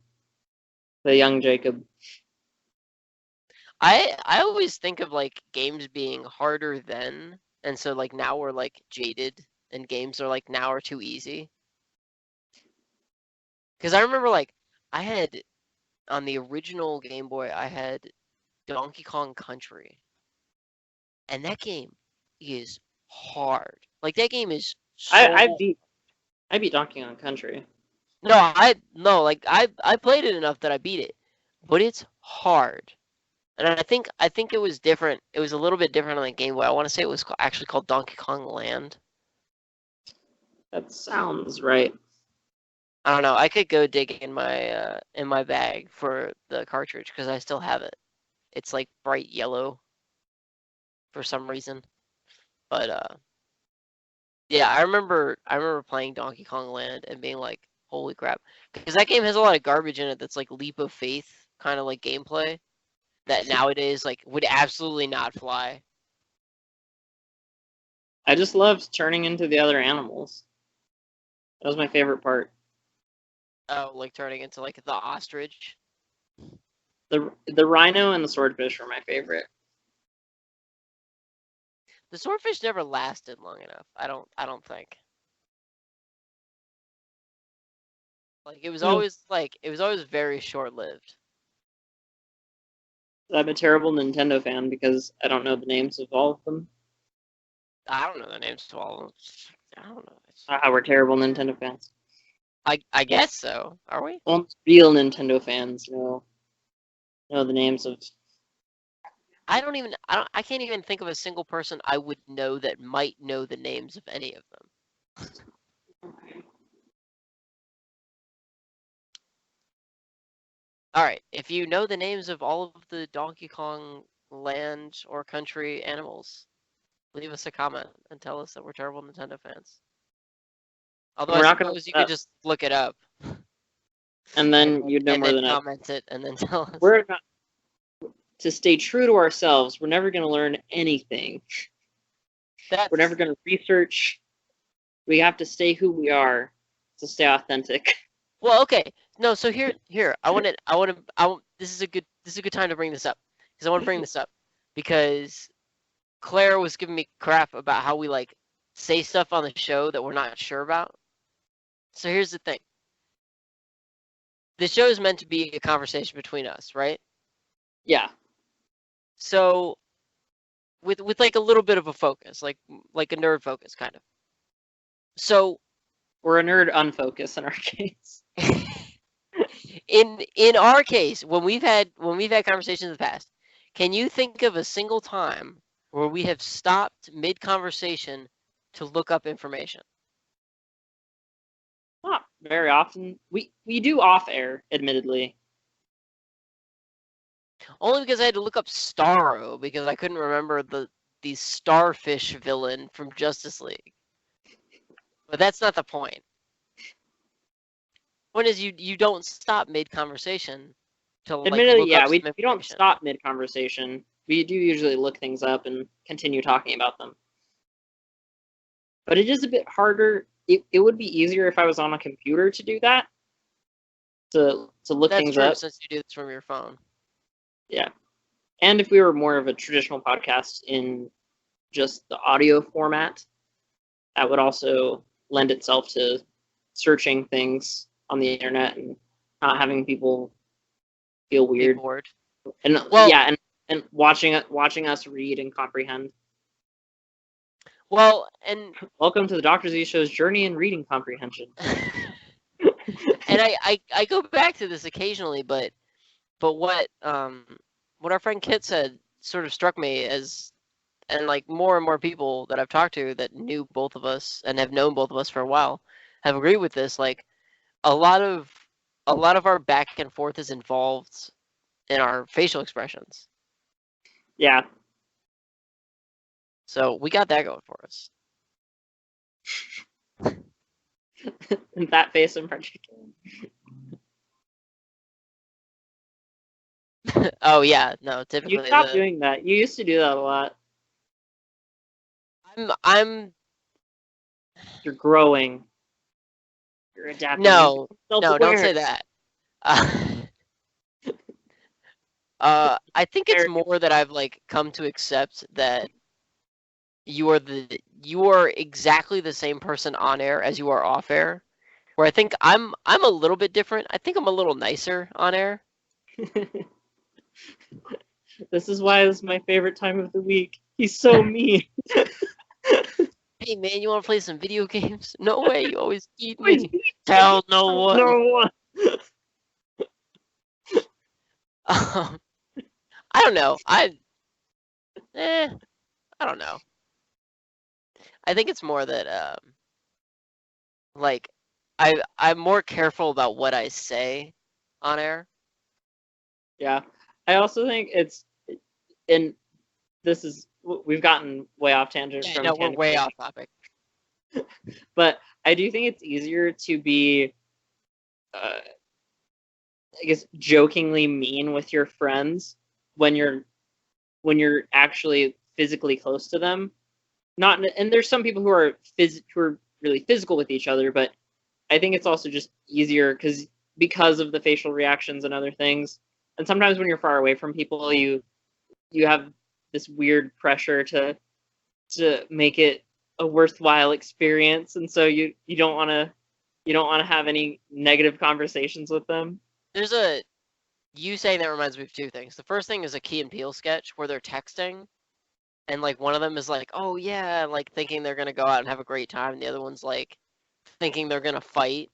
Jacob. I always think of like games being harder then, and so like now we're like jaded, and games are like now are too easy. Because I remember like I had on the original Game Boy, I had Donkey Kong Country, and that game is hard. Like that game is so. I beat Donkey Kong Country. No, like I played it enough that I beat it, but it's hard. And I think it was different. It was a little bit different on the Game Boy. I want to say it was actually called Donkey Kong Land. That sounds right. I don't know. I could go dig in my bag for the cartridge because I still have it. It's like bright yellow for some reason. But yeah, I remember playing Donkey Kong Land and being like, holy crap, because that game has a lot of garbage in it that's like leap of faith kind of like gameplay that nowadays like would absolutely not fly. I just loved turning into the other animals. That was my favorite part. Oh, like turning into like the ostrich. The rhino and the swordfish were my favorite. The swordfish never lasted long enough. I don't think. Like it was always very short-lived. I'm a terrible Nintendo fan because I don't know the names of all of them. I don't know the names to all of them. I don't know. We're terrible Nintendo fans. I guess so. Are we? Only real Nintendo fans know the names of. I can't even think of a single person I would know that might know the names of any of them. All right, if you know the names of all of the Donkey Kong Land or Country animals, leave us a comment and tell us that we're terrible Nintendo fans. Although We're I not gonna suppose you could just look it up. And then you'd know and more then than us. comment it and then tell us. We're not, to stay true to ourselves. We're never going to learn anything. We're never going to research. We have to stay who we are to stay authentic. Well, okay. No, so here. This is a good time to bring this up because I want to bring this up because Claire was giving me crap about how we like say stuff on the show that we're not sure about. So here's the thing. The show is meant to be a conversation between us, right? Yeah. So with like a little bit of a focus, like a nerd focus kind of. So we're a nerd unfocused in our case. in our case, when we've had conversations in the past, can you think of a single time where we have stopped mid conversation to look up information? Not very often. We do off air, admittedly. Only because I had to look up Starro because I couldn't remember the starfish villain from Justice League. But that's not the point. Point is you don't stop mid conversation to like admittedly, look yeah, up we don't stop mid conversation. We do usually look things up and continue talking about them. But it is a bit harder. It would be easier if I was on a computer to do that. To look That's things true, up. since you do this from your phone. Yeah. And if we were more of a traditional podcast in just the audio format, that would also lend itself to searching things on the internet and not having people feel Be weird. bored. And Well- yeah, and watching us read and comprehend. Well, and Welcome to the Dr. Z Show's journey in reading comprehension. and I go back to this occasionally, but what our friend Kit said sort of struck me as, and like more and more people that I've talked to that knew both of us and have known both of us for a while have agreed with this. Like a lot of our back and forth is involved in our facial expressions. Yeah. So we got that going for us. That face in particular. Oh yeah, no, typically You stopped doing that. You used to do that a lot. I'm You're growing. You're adapting. no, You're no, don't say self-aware. that. I think it's more that I've like come to accept that you are exactly the same person on air as you are off air. Where I think I'm a little bit different. I think I'm a little nicer on air. This is why this is my favorite time of the week. He's so mean. Hey man, you want to play some video games? No way, you always eat me. Tell no one. No one. I don't know. I don't know. I think it's more that like I'm more careful about what I say on air. Yeah. I also think it's, and this is, we've gotten way off tangent Yeah, from no, we're tandem way gaming, off topic. but I do think it's easier to be, I guess, jokingly mean with your friends when you're actually physically close to them. Not, and there's some people who are really physical with each other, but I think it's also just easier because of the facial reactions and other things. And sometimes when you're far away from people, you have this weird pressure to make it a worthwhile experience, and so you don't want to have any negative conversations with them. There's you saying that reminds me of two things. The first thing is a Key and Peele sketch where they're texting, and like one of them is like, "Oh yeah," like thinking they're gonna go out and have a great time, and the other one's like thinking they're gonna fight.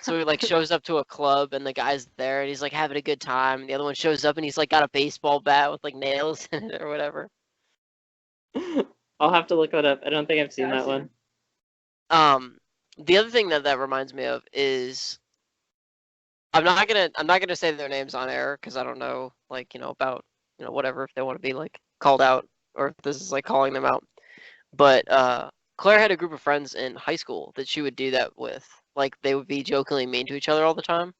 So he like shows up to a club and the guy's there and he's like having a good time. And the other one shows up and he's like got a baseball bat with like nails in it or whatever. I'll have to look that up. I don't think I've seen that one. The other thing that reminds me of is I'm not gonna say their names on air because I don't know like about whatever if they want to be like called out or if this is like calling them out. But Claire had a group of friends in high school that she would do that with. Like they would be jokingly mean to each other all the time.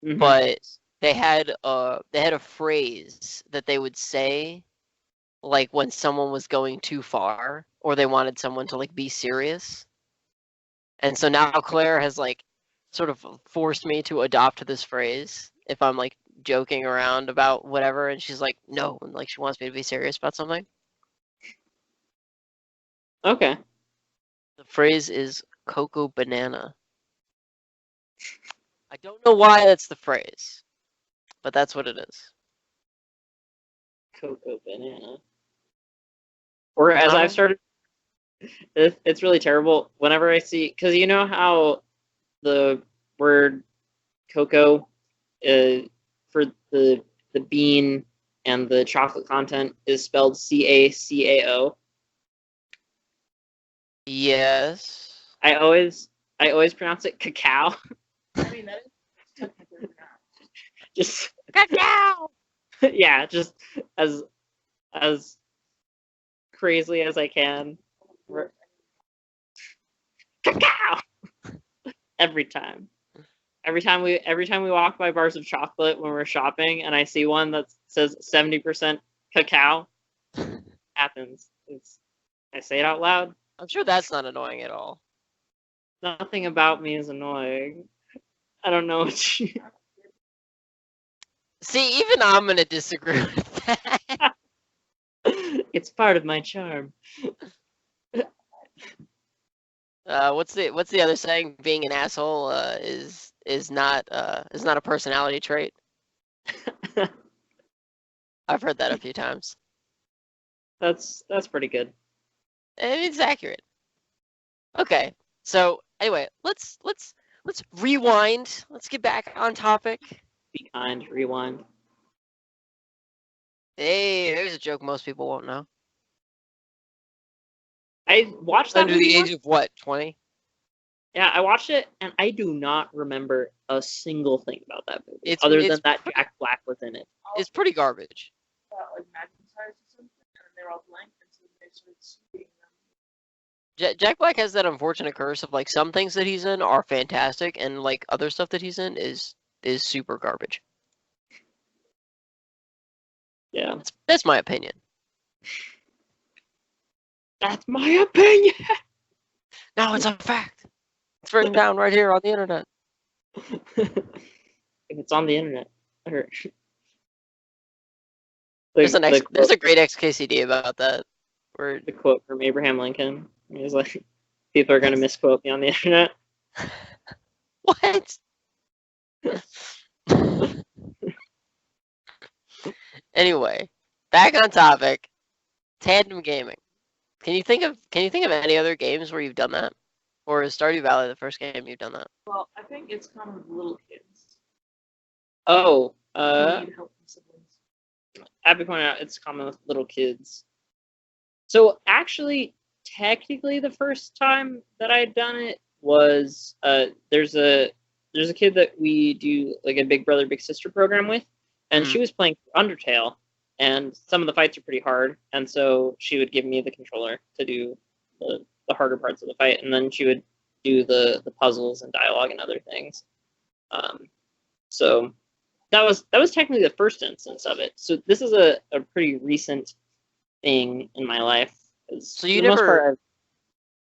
Mhm. But they had a phrase that they would say like when someone was going too far or they wanted someone to like be serious. And so now Claire has like sort of forced me to adopt this phrase if I'm like joking around about whatever and she's like no and like she wants me to be serious about something. Okay. The phrase is Cocoa Banana. I don't know why that's the phrase, but that's what it is. Cocoa Banana. Or as I've started, it's really terrible whenever I see, because you know how the word cocoa for the bean and the chocolate content is spelled CACAO. Yes. I always pronounce it cacao. I mean, that is technically not. Just Cacao! yeah, just as crazily as I can. Cacao. Every time. Every time we walk by bars of chocolate when we're shopping and I see one that says 70% cacao, happens. I say it out loud. I'm sure that's not annoying at all. Nothing about me is annoying. I don't know what you... See, even I'm gonna disagree with that. It's part of my charm. What's the other saying? Being an asshole is not a personality trait. I've heard that a few times. That's pretty good. And it's accurate. Okay, so anyway, let's rewind. Let's get back on topic. Be kind, rewind. Hey, there's a joke most people won't know. I watched that Under the movie age of what, 20? Yeah, I watched it and I do not remember a single thing about that movie It's other than that pretty- Jack Black was in it. It's pretty garbage. Like magnetized or something, and they were all blank, and so they started shooting them. Jack Black has that unfortunate curse of like some things that he's in are fantastic, and like other stuff that he's in is super garbage. Yeah. That's my opinion. That's my opinion. No, it's a fact. It's written down right here on the internet. If it's on the internet. Or... There's the a great XKCD about that. Where the quote from Abraham Lincoln. He's like, people are going to misquote me on the internet. what? Anyway, back on topic. Tandem gaming. Can you think of any other games where you've done that? Or is Stardew Valley the first game you've done that? Well, I think it's common with little kids. Oh, Who need help from siblings. Abby pointed out it's common with little kids. So actually, technically, the first time that I'd done it was there's a kid that we do like a big brother big sister program with, and she was playing Undertale, and some of the fights are pretty hard, and so she would give me the controller to do the harder parts of the fight, and then she would do the puzzles and dialogue and other things. So that was technically the first instance of it. So this is a pretty recent thing in my life. So you never,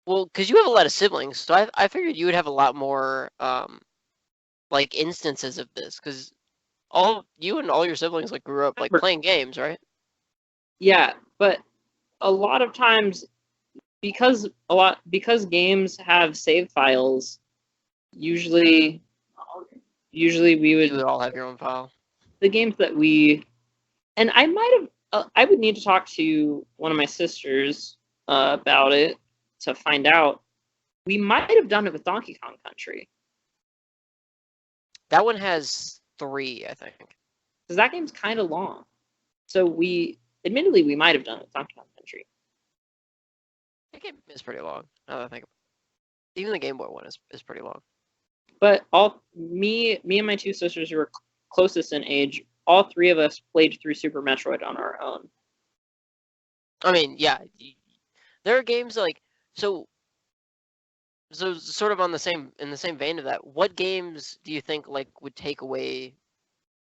well, because you have a lot of siblings, so I figured you would have a lot more like instances of this, because all you and all your siblings like grew up like playing games, right? Yeah, but a lot of times because games have save files, usually we would You would all have your own file. the games that we and I might have I would need to talk to one of my sisters about it to find out. We might have done it with Donkey Kong Country. That one has 3, I think. Because that game's kind of long. So we might have done it with Donkey Kong Country. That game is pretty long. Now that I think about it. Even the Game Boy one is pretty long. But me and my two sisters who were closest in age, all 3 of us played through Super Metroid on our own. I mean, yeah, there are games like so sort of in the same vein of that. What games do you think like would take away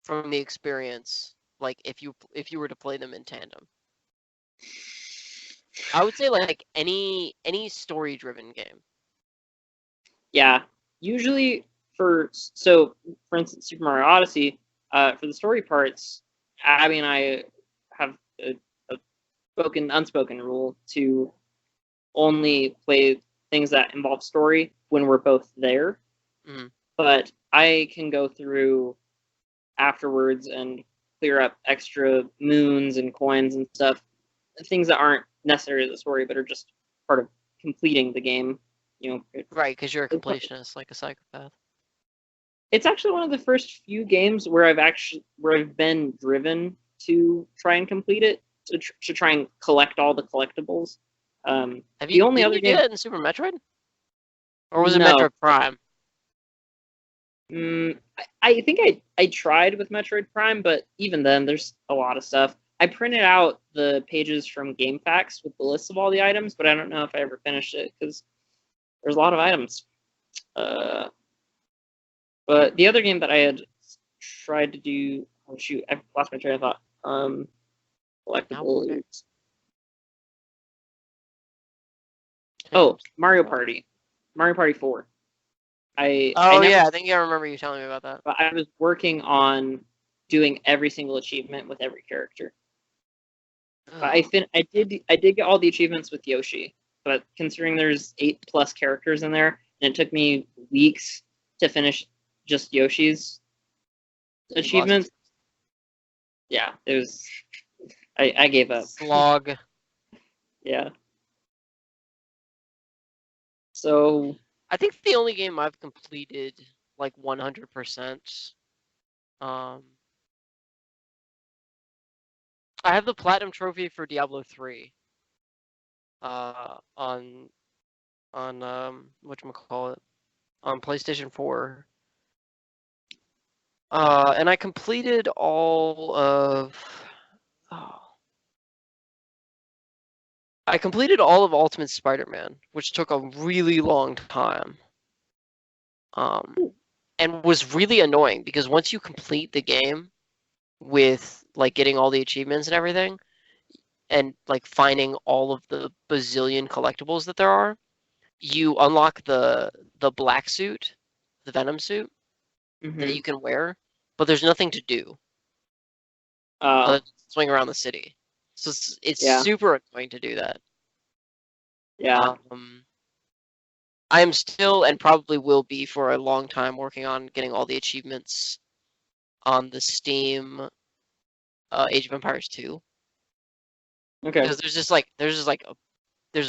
from the experience, like if you were to play them in tandem? I would say like any story-driven game. Yeah, usually for instance, Super Mario Odyssey, for the story parts, Abby and I have a unspoken rule to only play things that involve story when we're both there. Mm-hmm. But I can go through afterwards and clear up extra moons and coins and stuff, things that aren't necessarily the story but are just part of completing the game. Right, because you're a completionist, like a psychopath. It's actually one of the first few games where I've been driven to try and complete it, to try and collect all the collectibles. Did the you only other do game that in Super Metroid? Or was it No. Metroid Prime? I think I tried with Metroid Prime, but even then, there's a lot of stuff. I printed out the pages from GameFAQs with the list of all the items, but I don't know if I ever finished it because there's a lot of items. But the other game that I had tried to do, oh shoot, I lost my train of thought. Collectibles. Oh, Mario Party 4. I Oh never, yeah, I think I remember you telling me about that. but I was working on doing every single achievement with every character. I did get all the achievements with Yoshi, but considering there's 8+ characters in there, and it took me weeks to finish just Yoshi's achievements. Yeah, it was. I gave up. Slog. Yeah. So I think the only game I've completed like 100%. I have the platinum trophy for Diablo 3. On whatchamacallit, on PlayStation 4. And I completed all of. Oh. I completed all of Ultimate Spider-Man, which took a really long time. And was really annoying because once you complete the game with like getting all the achievements and everything, and like finding all of the bazillion collectibles that there are, you unlock the black suit, the Venom suit that you can wear, but there's nothing to do other than swing around the city. So it's Yeah. super annoying to do that. yeah. I am still and probably will be for a long time working on getting all the achievements on the Steam Age of Empires 2. Okay. Because there's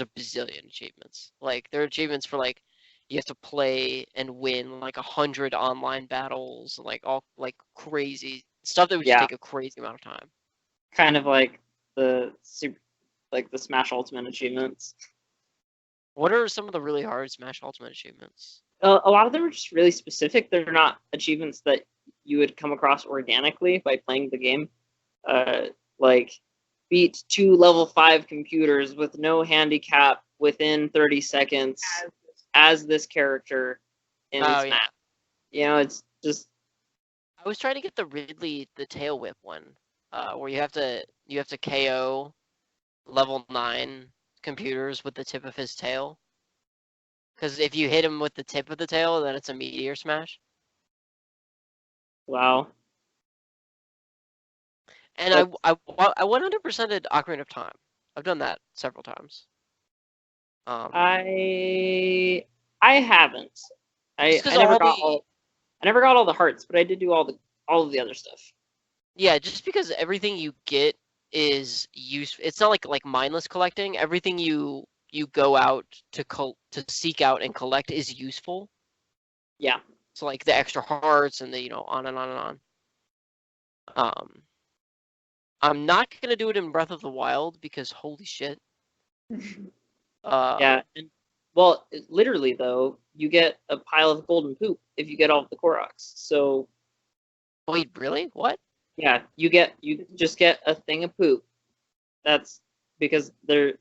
a bazillion achievements. Like there are achievements for like you have to play and win like 100 online battles and like all like crazy stuff that would just Yeah. take a crazy amount of time. Kind of like the Smash Ultimate achievements. What are some of the really hard Smash Ultimate achievements? A lot of them are just really specific. They're not achievements that you would come across organically by playing the game. Like beat 2 level 5 computers with no handicap within 30 seconds as this character in Smash. Yeah. You know, it's just. I was trying to get the Ridley the tail whip one, where you have to KO level 9 computers with the tip of his tail. Because if you hit him with the tip of the tail, then it's a meteor smash. Wow. And I 100%ed Ocarina of Time. I've done that several times. I haven't. I Just 'cause never all got the- all. I never got all the hearts, but I did do all of the other stuff. Yeah, just because everything you get is useful. It's not like mindless collecting. Everything you go out to seek out and collect is useful. Yeah. So like the extra hearts and the on and on and on. I'm not gonna do it in Breath of the Wild because holy shit. Yeah, and well, literally though, you get a pile of golden poop if you get all of the Koroks. So Wait, really? What? yeah, you just get a thing of poop. That's because the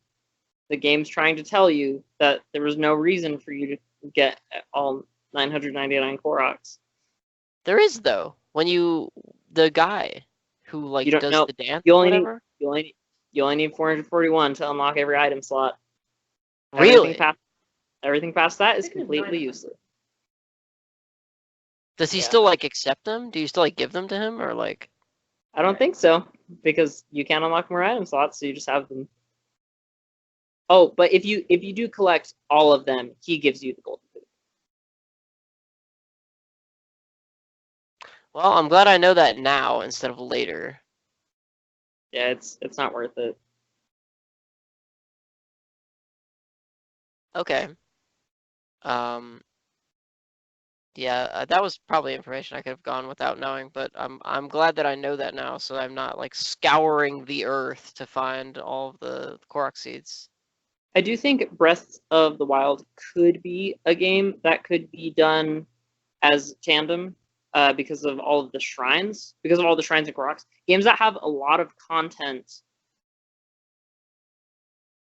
game's trying to tell you that there was no reason for you to get all 999 Koroks. There is though. When the guy who like You don't does know. the dance You or only whatever. you only need 441 to unlock every item slot. Really? Everything past that is completely useless. Does he Yeah. still like accept them? Do you still like give them to him or like? I don't think so, because you can't unlock more item slots, so you just have them. Oh, but if you do collect all of them, he gives you the golden poop. Well, I'm glad I know that now instead of later. Yeah, it's not worth it. Okay. Yeah, that was probably information I could have gone without knowing, but I'm glad that I know that now, so I'm not like scouring the earth to find all of the Korok seeds. I do think Breath of the Wild could be a game that could be done as tandem, because of all of the shrines, and Koroks. Games that have a lot of content,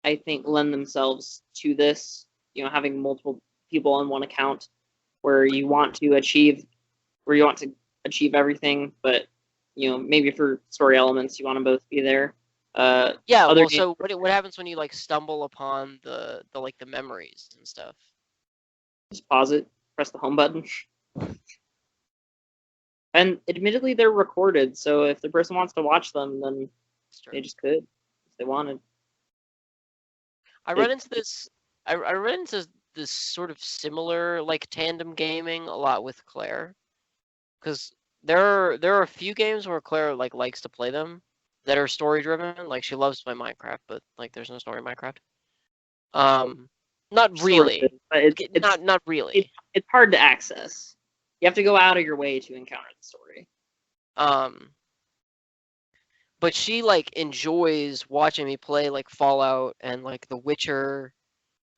I think, lend themselves to this. Having multiple people on one account, where you want to achieve everything, but maybe for story elements you want to both be there. Yeah. Other Well, games- so what happens when you like stumble upon the like the memories and stuff? Just pause it, press the home button. And admittedly, they're recorded, so if the person wants to watch them, then It's true. they just could if they wanted. I run into this. I run into this sort of similar like tandem gaming a lot with Claire, because there are a few games where Claire like likes to play them that are story driven. Like she loves to play Minecraft, but like there's no story in Minecraft. Not really. Sort of, but it's Not really. it's hard to access. You have to go out of your way to encounter the story. But she like enjoys watching me play like Fallout and like The Witcher,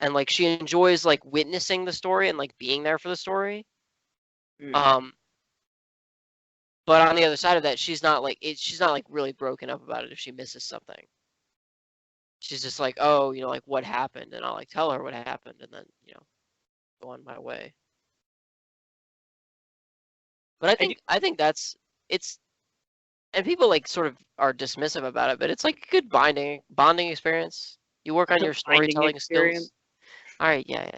and like she enjoys like witnessing the story and like being there for the story. Hmm. But on the other side of that, she's not like really broken up about it if she misses something. She's just like, oh, like what happened, and I'll like tell her what happened, and then go on my way. But I think that's it's, and people like sort of are dismissive about it, but it's like a good bonding experience. You work on your Binding storytelling experience. skills. All right, yeah.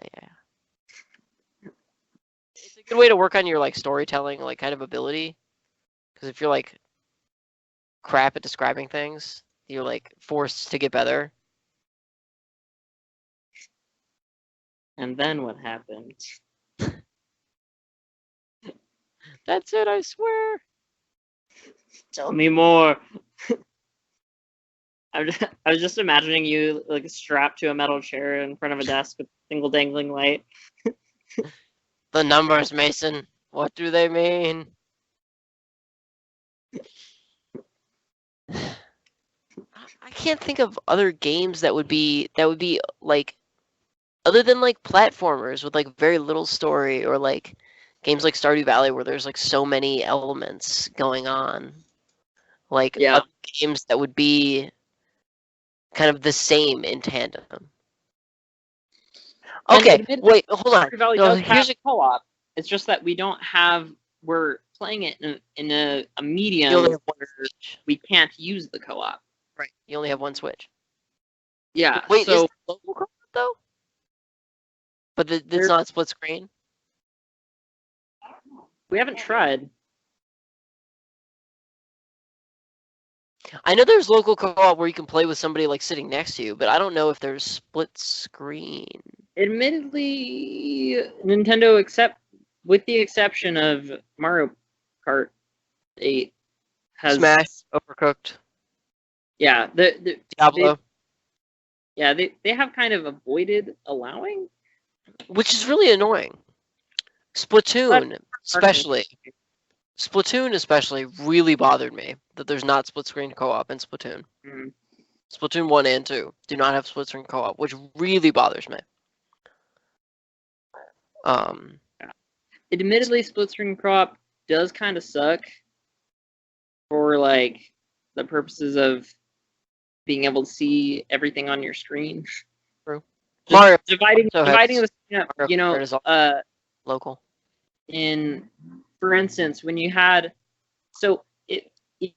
It's a good way to work on your like storytelling like kind of ability, because if you're like crap at describing things, you're like forced to get better. And then what happened? That's it, I swear. Tell me more. I was just imagining you like strapped to a metal chair in front of a desk with a single dangling light. The numbers, Mason. What do they mean? I can't think of other games that would be like, other than like platformers with like very little story, or like games like Stardew Valley where there's like so many elements going on. Like Yeah. other games that would be kind of the same in tandem. Okay, wait, hold on. Stardew Valley No, does here's have co-op. It's just that we don't have. We're playing it in a you medium only have one where switch. we can't use the co-op. Right. You only have one switch. Yeah. Wait, is so it local co-op though? But it's There- not split screen? we haven't tried. I know there's local co-op where you can play with somebody like sitting next to you, but I don't know if there's split screen. Admittedly, Nintendo, with the exception of Mario Kart 8, has Smash, Overcooked, yeah Diablo, they have kind of avoided allowing. which is really annoying. Splatoon especially really bothered me that there's not split screen co-op in Splatoon. Mm. Splatoon 1 and 2 do not have split screen co-op, which really bothers me. Admittedly, split screen co-op does kind of suck for like the purposes of being able to see everything on your screen. True. Just Mario dividing also the Mario Kart is all local. For instance, when you had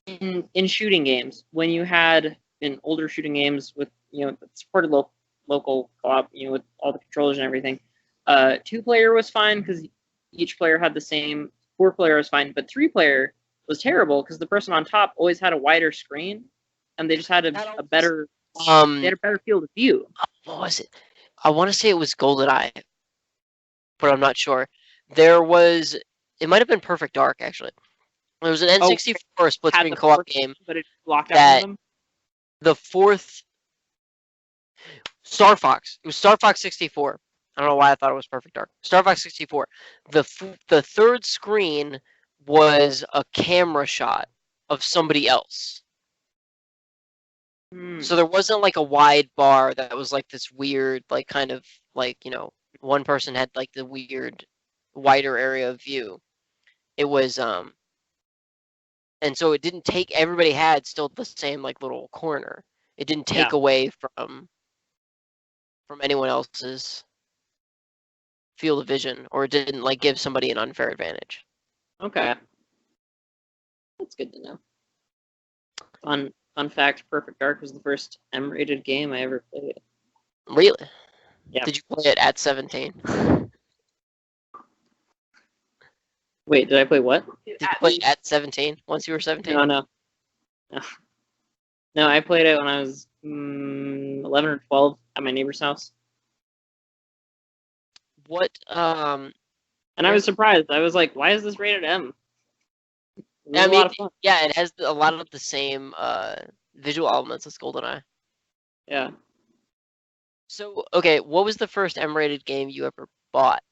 in shooting games, when you had in older shooting games with that supported local co-op, with all the controllers and everything, 2-player was fine because each player had the same. 4-player was fine, but 3-player was terrible because the person on top always had a wider screen, and they just had a better they had a better field of view. What was it? I want to say it was GoldenEye, but I'm not sure. It might have been Perfect Dark actually. There was an N64 split screen co-op game, but it blocked out that them. the fourth Star Fox. It was Star Fox 64. I don't know why I thought it was Perfect Dark. Star Fox 64. The third screen was a camera shot of somebody else. So there wasn't like a wide bar that was like this weird, like kind of like, one person had like the weird wider area of view. It was and so it didn't take, everybody had still the same like little corner. It didn't take away from anyone else's field of vision, or it didn't like give somebody an unfair advantage. Okay, that's good to know. fun fact: Perfect Dark was the first M-rated game I ever played. Really? Yeah. Did you play it at 17? Wait, did I play what? Did you play it at 17? Once you were 17? No. No, I played it when I was 11 or 12 at my neighbor's house. What? And I was surprised. I was like, why is this rated M? It was I a mean, lot of fun. yeah, it has a lot of the same visual elements as GoldenEye. Yeah. So, okay, what was the first M-rated game you ever bought?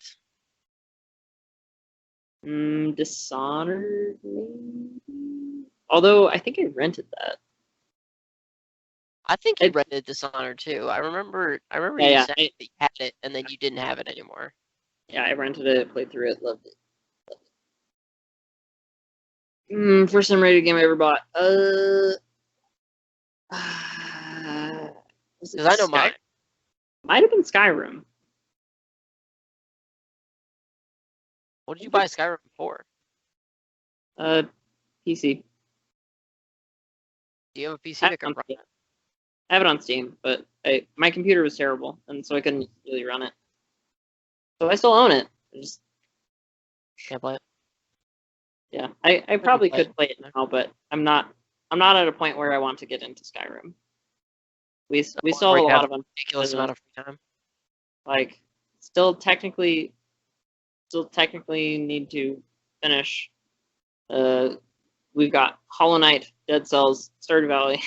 Dishonored, maybe? Although, I think I rented that. I think you It- rented Dishonored too. I remember you Yeah, saying that you had it and then you didn't have it anymore. Yeah, I rented it, played through it, loved it. First M-rated game I ever bought. Was it Because I know mine. Might have been Skyrim. What did you buy Skyrim for? PC. Do you have a PC I that can run it? have it on Steam, but my computer was terrible, and so I couldn't really run it. So I still own it. I just, Can't play it. yeah, I probably play could play it now, but I'm not at a point where I want to get into Skyrim. We still have a lot of Ridiculous amount of free time. like still technically need to finish. We've got Hollow Knight, Dead Cells, Stardew Valley,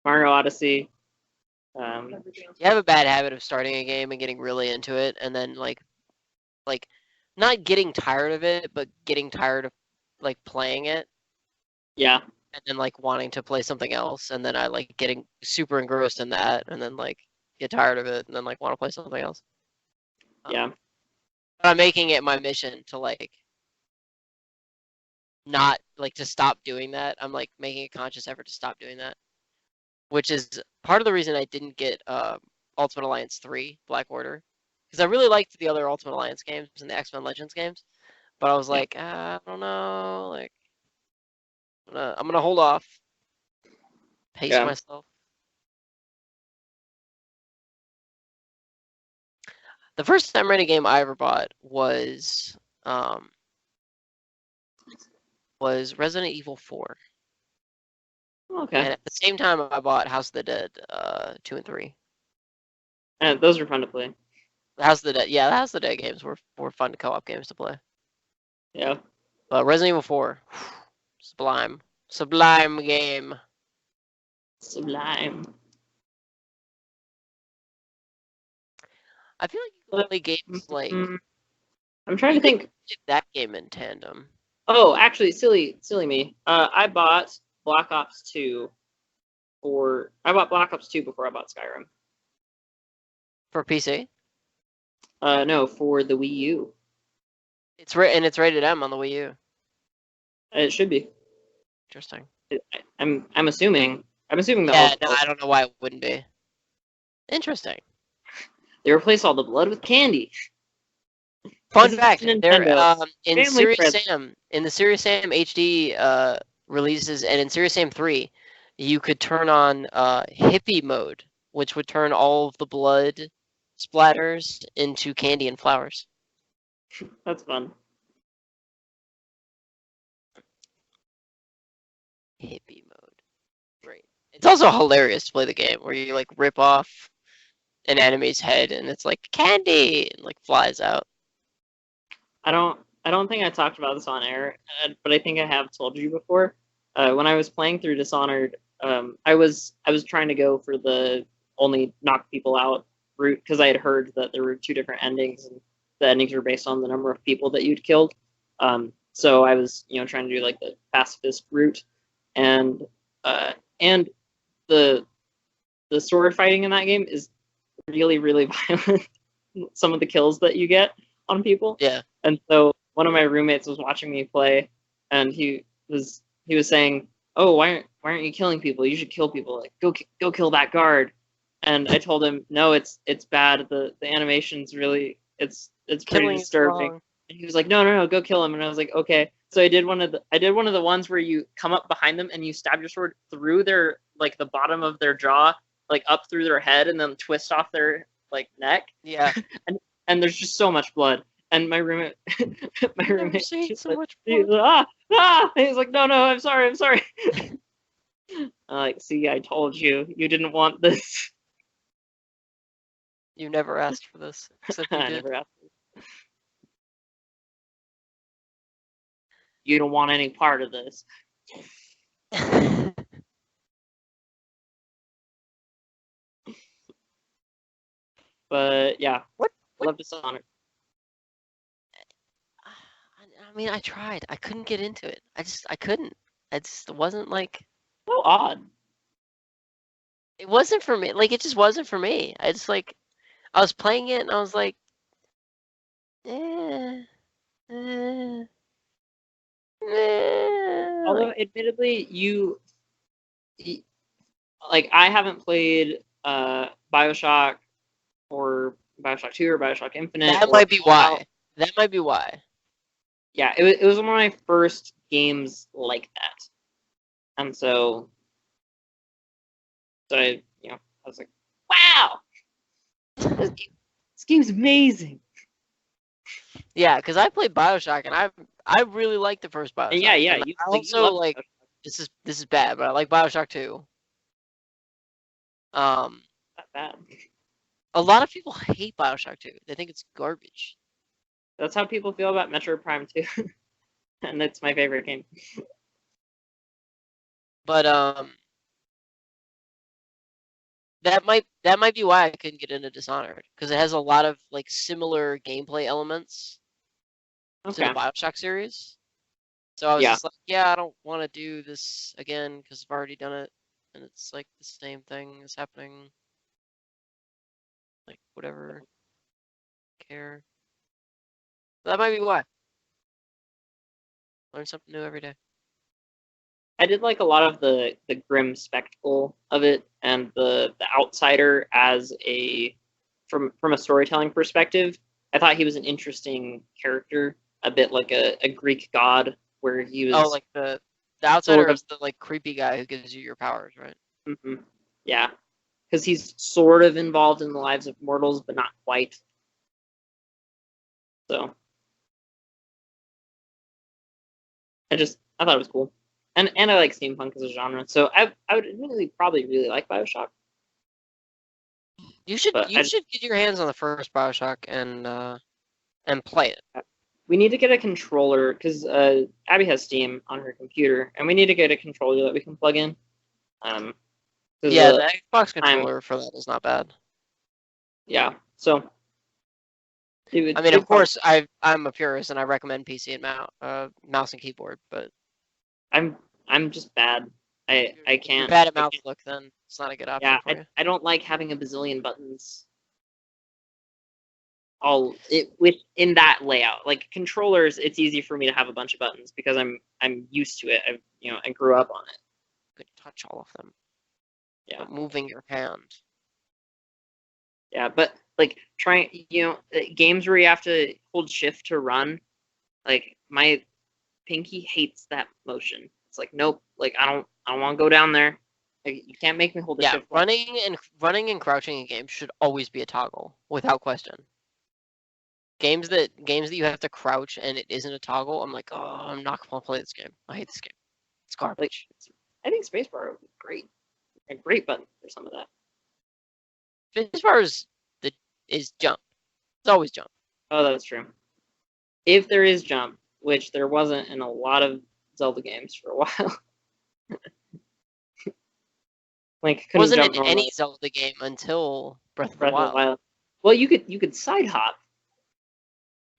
Mario Odyssey. You have a bad habit of starting a game and getting really into it, and then like not getting tired of it, but getting tired of like playing it, Yeah, and then like wanting to play something else, and then I like getting super engrossed in that, and then like get tired of it, and then like want to play something else. yeah, But I'm making it my mission to like not like to stop doing that. I'm like making a conscious effort to stop doing that, which is part of the reason I didn't get Ultimate Alliance 3 Black Order, because I really liked the other Ultimate Alliance games and the X-Men Legends games, but I was like, I don't know, like I'm gonna hold off, pace Yeah. myself. The first M-rated game I ever bought was Resident Evil 4. Okay. And at the same time, I bought House of the Dead 2 and 3. And those were fun to play. The House of the Dead, yeah, the House of the Dead games were fun co-op games to play. Yeah. But Resident Evil 4, sublime game. Sublime. I feel like you can play games like I'm trying to think. that game in tandem. Oh, actually, silly me. I bought Black Ops 2 before I bought Skyrim. For PC? No, for the Wii U. It's rated M on the Wii U. It should be. Interesting. I'm assuming. Yeah, no, I don't know why it wouldn't be. Interesting. They replace all the blood with candy. Fun This is fact: there Nintendo. in Family Serious friendly. Sam, in the Serious Sam HD releases, and in Serious Sam 3, you could turn on hippie mode, which would turn all of the blood splatters into candy and flowers. That's fun. Hippie mode, great. It's also hilarious to play the game where you like rip off an enemy's head and it's like candy and like flies out. I don't think I talked about this on air, but I think I have told you before. When I was playing through Dishonored, I was trying to go for the only knock people out route because I had heard that there were 2 different endings and the endings were based on the number of people that you'd killed. So I was trying to do like the pacifist route, and the sword fighting in that game is really, really violent. Some of the kills that you get on people. Yeah. And so one of my roommates was watching me play, and he was saying, "Oh, why aren't you killing people? You should kill people. Like go kill that guard." And I told him, "No, it's bad. The animation's really it's pretty Killing is disturbing." wrong. And he was like, "No, go kill him." And I was like, "Okay." So I did one of the ones where you come up behind them and you stab your sword through their like the bottom of their jaw, like up through their head, and then twist off their like neck. Yeah. And there's just so much blood. And my roommate, seen she's so like, much he's blood. like, ah. And he's like, no, I'm sorry. I'm like, see, I told you, you didn't want this. You never asked for this, except you I did. never asked. You don't want any part of this. But yeah, What- I love Dishonored. I mean, I tried. I couldn't get into it. I couldn't. It wasn't like, So odd. it wasn't for me. Like, it just wasn't for me. I was playing it and I was like, eh, eh, eh. Although, Like, admittedly, like I haven't played Bioshock or Bioshock 2 or Bioshock Infinite. that or might be Fallout. why. That might be why. Yeah, it was one of my first games like that, and so I was like, wow, this game's amazing. Yeah, because I played Bioshock and I really liked the first Bioshock. And yeah, And you, I like, you also love like Bioshock. this is bad, but I like Bioshock 2. Not bad. A lot of people hate Bioshock 2. They think it's garbage. That's how people feel about Metroid Prime 2, and it's my favorite game. But that might be why I couldn't get into Dishonored, because it has a lot of like similar gameplay elements to the Okay. Bioshock series. So I was Yeah. just like, yeah, I don't want to do this again because I've already done it, and it's like the same thing is happening. Like whatever. Care. That might be why. Learn something new every day. I did like a lot of the grim spectacle of it, and the outsider as from a storytelling perspective. I thought he was an interesting character, a bit like a Greek god, where he was. Oh, like the outsider sort of- is the like creepy guy who gives you your powers, right? Mhm. Yeah, because he's sort of involved in the lives of mortals, but not quite. So I thought it was cool, and I like steampunk as a genre. So I would admittedly probably really like Bioshock. You should But you should get your hands on the first Bioshock and play it. We need to get a controller because Abby has Steam on her computer, and we need to get a controller that we can plug in. 'Cause, Yeah, the Xbox controller for that is not bad. yeah. So, I mean, of course, I'm a purist and I recommend PC and mouse and keyboard, but I'm just bad. I if you're can't. bad at mouse look, then it's not a good option Yeah, for you. I don't like having a bazillion buttons. Within that layout, like controllers, it's easy for me to have a bunch of buttons because I'm used to it. I grew up on it. You could touch all of them. Yeah. But moving your hand. Yeah, but like trying, games where you have to hold shift to run, like my pinky hates that motion. It's like, nope, like I don't want to go down there. Like, you can't make me hold the Yeah, shift. running and crouching in games should always be a toggle, without question. Games that you have to crouch and it isn't a toggle, I'm like, oh, I'm not gonna play this game. I hate this game. It's garbage. I think spacebar would be great. A great button for some of that. Spacebar is jump. It's always jump. Oh, that's true. If there is jump, which there wasn't in a lot of Zelda games for a while. Like couldn't Wasn't jump in any normally. Zelda game until Breath of the Breath of Wild. the Wild. Well, you could side hop,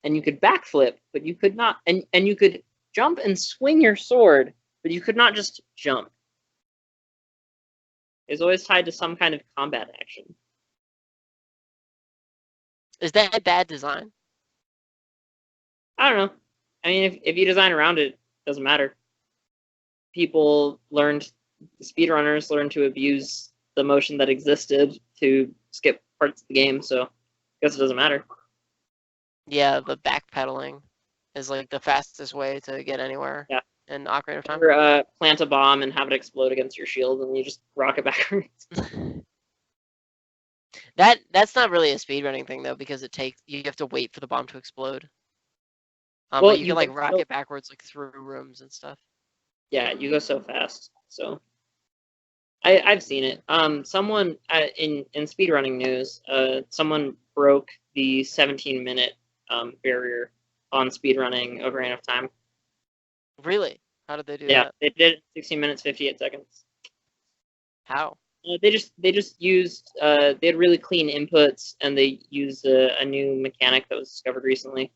and you could backflip, but you could not, and you could jump and swing your sword, but you could not just jump. It's always tied to some kind of combat action. Is that bad design? I don't know. I mean, if you design around it, it doesn't matter. Speedrunners learned to abuse the motion that existed to skip parts of the game, so I guess it doesn't matter. Yeah, the backpedaling. is like the fastest way to get anywhere. Yeah. In Ocarina of Time. Or plant a bomb and have it explode against your shield, and you just rock it backwards. That's not really a speedrunning thing though, because you have to wait for the bomb to explode. Well, but you you can like can rock still- it backwards like through rooms and stuff. Yeah, you go so fast. So I've seen it. Someone in speedrunning news, someone broke the 17-minute barrier on speedrunning Ocarina of Time. Really? How did they do Yeah, that? they did it in 16 minutes 58 seconds. How? They just used they had really clean inputs, and they used a new mechanic that was discovered recently.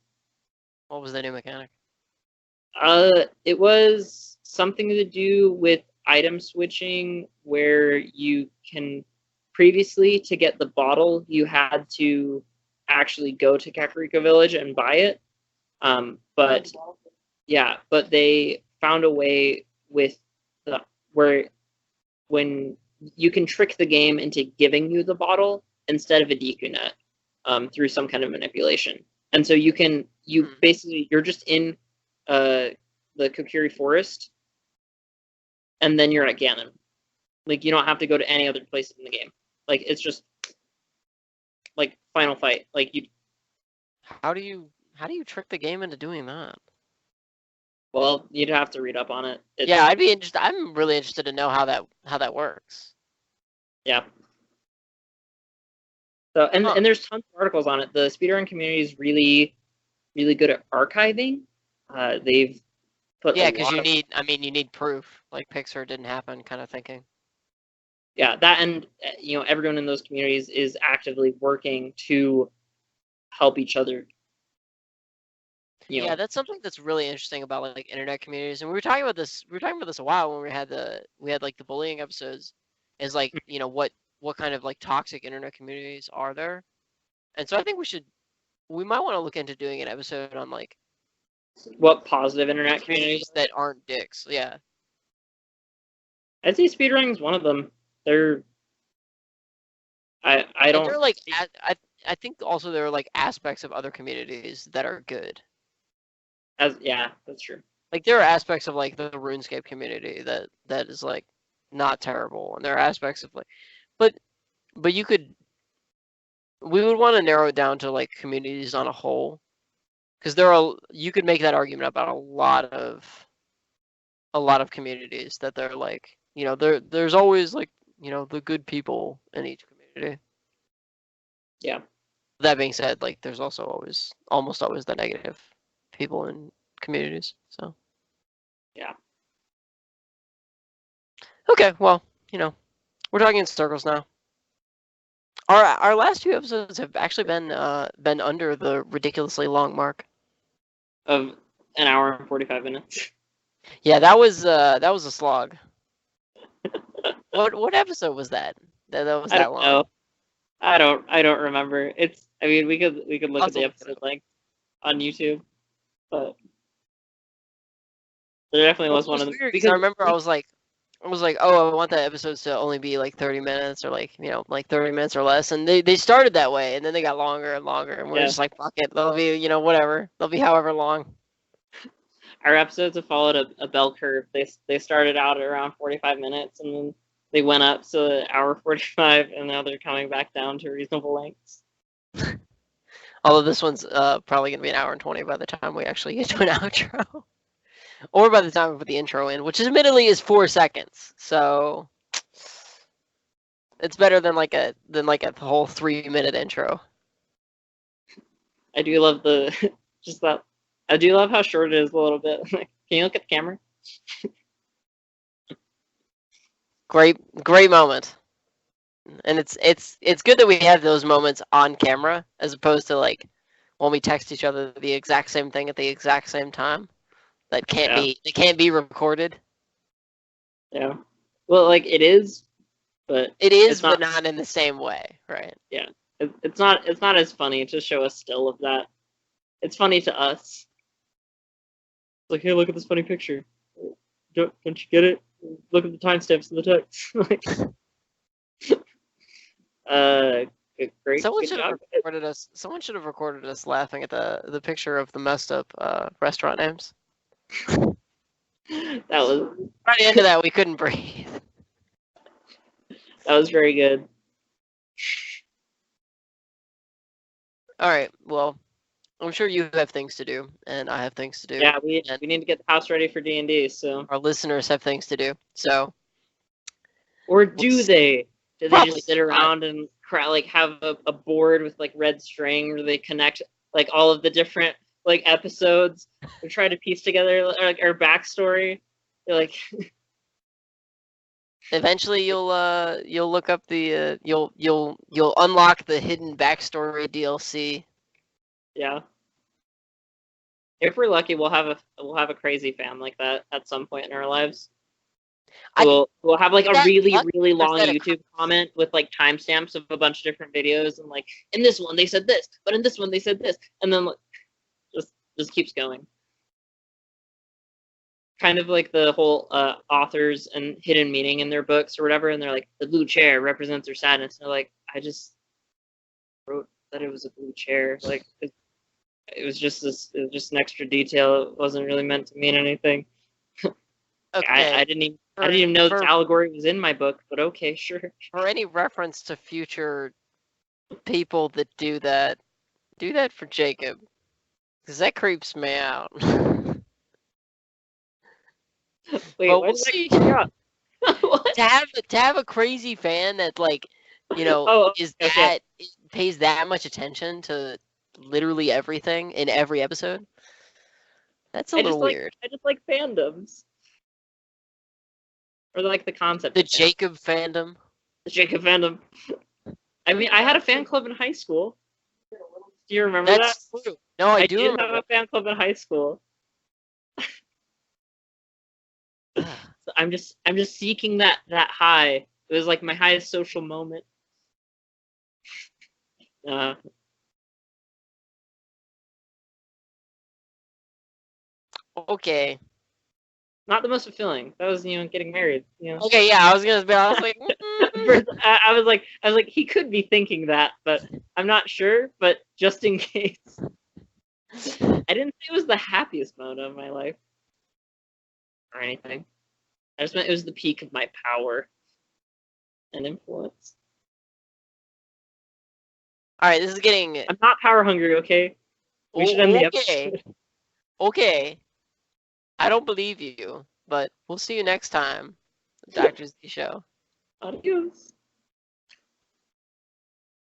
What was the new mechanic? It was something to do with item switching, where you can previously, to get the bottle, you had to actually go to Kakariko Village and buy it. But yeah, but they found a way with where when you can trick the game into giving you the bottle instead of a Deku net, through some kind of manipulation. And so basically you're just in the Kokiri Forest, and then you're at Ganon. Like, you don't have to go to any other place in the game. Like, it's just like final fight. Like, How do you trick the game into doing that? well, you'd have to read up on it. Yeah, I'd be interested. I'm really interested to know how that works. Yeah. So and Huh. and there's tons of articles on it. The speedrun community is really, really good at archiving. They've put Yeah, a because lot you of- need proof. Like Pixar didn't happen, kind of thinking. yeah, that, and everyone in those communities is actively working to help each other. Yeah, that's something that's really interesting about like internet communities, and we were talking about this. We were talking about this a while when we had like the bullying episodes. Is like what kind of like toxic internet communities are there? And so I think we might want to look into doing an episode on like what positive internet communities. communities that aren't dicks. Yeah. I'd say speedrunning is one of them. They're I And don't there are like I think also there are like aspects of other communities that are good. yeah, that's true. Like there are aspects of like the RuneScape community that is like not terrible, and there are aspects of like, but we would want to narrow it down to like communities on a whole, because you could make that argument about a lot of communities that they're like there's always like the good people in each community. Yeah. That being said, like there's also almost always the negative people in communities. So Yeah. Okay, well, we're talking in circles now. Our last two episodes have actually been under the ridiculously long mark Of an hour and 45 minutes. Yeah, that was a slog. What episode was that? That was I that don't long. know. I don't remember. I mean, we could look I'll at the look episode length on YouTube, but there definitely was one of them. Because I remember I was like, oh, I want the episodes to only be like 30 minutes or like 30 minutes or less, and they started that way, and then they got longer and longer, and we're Yeah. just like, fuck it, they'll be whatever, they'll be however long. Our episodes have followed a bell curve. They started out at around 45 minutes, and then they went up to an hour 45, and now they're coming back down to reasonable lengths. Although this one's probably gonna be an hour and 20 by the time we actually get to an outro. Or by the time we put the intro in, which admittedly is 4 seconds. So it's better than like a whole 3-minute intro. I do love I do love how short it is a little bit. Can you look at the camera? Great moment. And it's good that we have those moments on camera as opposed to like when we text each other the exact same thing at the exact same time. That can't be recorded. Yeah. Well, like it is, but It is, it's not, but not in the same way, right? it's not as funny to show a still of that. It's funny to us. It's like, hey, look at this funny picture. Don't you get it? Look at the timestamps in the text. Great. Someone Good should have job. recorded us. Someone should have recorded us laughing at the picture of the messed up restaurant names. That was By the end of that, we couldn't breathe. very good. All right. Well, I'm sure you have things to do, and I have things to do. Yeah, we and need to get the house ready for D&D. So, our listeners have things to do. So, or do they? Do they Probably just sit not. around and like have a board with like red string where they connect like all of the different like episodes and try to piece together like our backstory? They're like, eventually, you'll look up the you'll unlock the hidden backstory DLC. yeah. If we're lucky, we'll have a crazy fan like that at some point in our lives. We'll have like a That- really that- really long that a- YouTube comment with like timestamps of a bunch of different videos and like in this one they said this, but in this one they said this, and then like, just keeps going. Kind of like the whole authors and hidden meaning in their books or whatever, and they're like the blue chair represents their sadness. And they're like, I just wrote that it was a blue chair. Like it was just an extra detail. It wasn't really meant to mean anything. Okay. I didn't even know this allegory was in my book, but okay, sure. For any reference to future people that do that for Jacob, because that creeps me out. Wait, Well, why we'll did that see. creep you out? What? to have a crazy fan that like Oh, is okay. that pays that much attention to literally everything in every episode. That's a little weird. I just like fandoms. Or like the concept. The of fandom. Jacob fandom. The Jacob fandom. I mean, I had a fan club in high school. Do you remember That's that? true. No, I do did remember. have a fan club in high school. So I'm just seeking that high. It was like my highest social moment. Okay. Not the most fulfilling. That was getting married. Okay, yeah, I was like, First, I was like he could be thinking that, but I'm not sure. But just in case, I didn't say it was the happiest moment of my life or anything. I just meant it was the peak of my power and influence. all right, this is getting I'm not power hungry, okay? We should end the okay. episode. Okay. I don't believe you, but we'll see you next time. Dr. Z Show. Adios.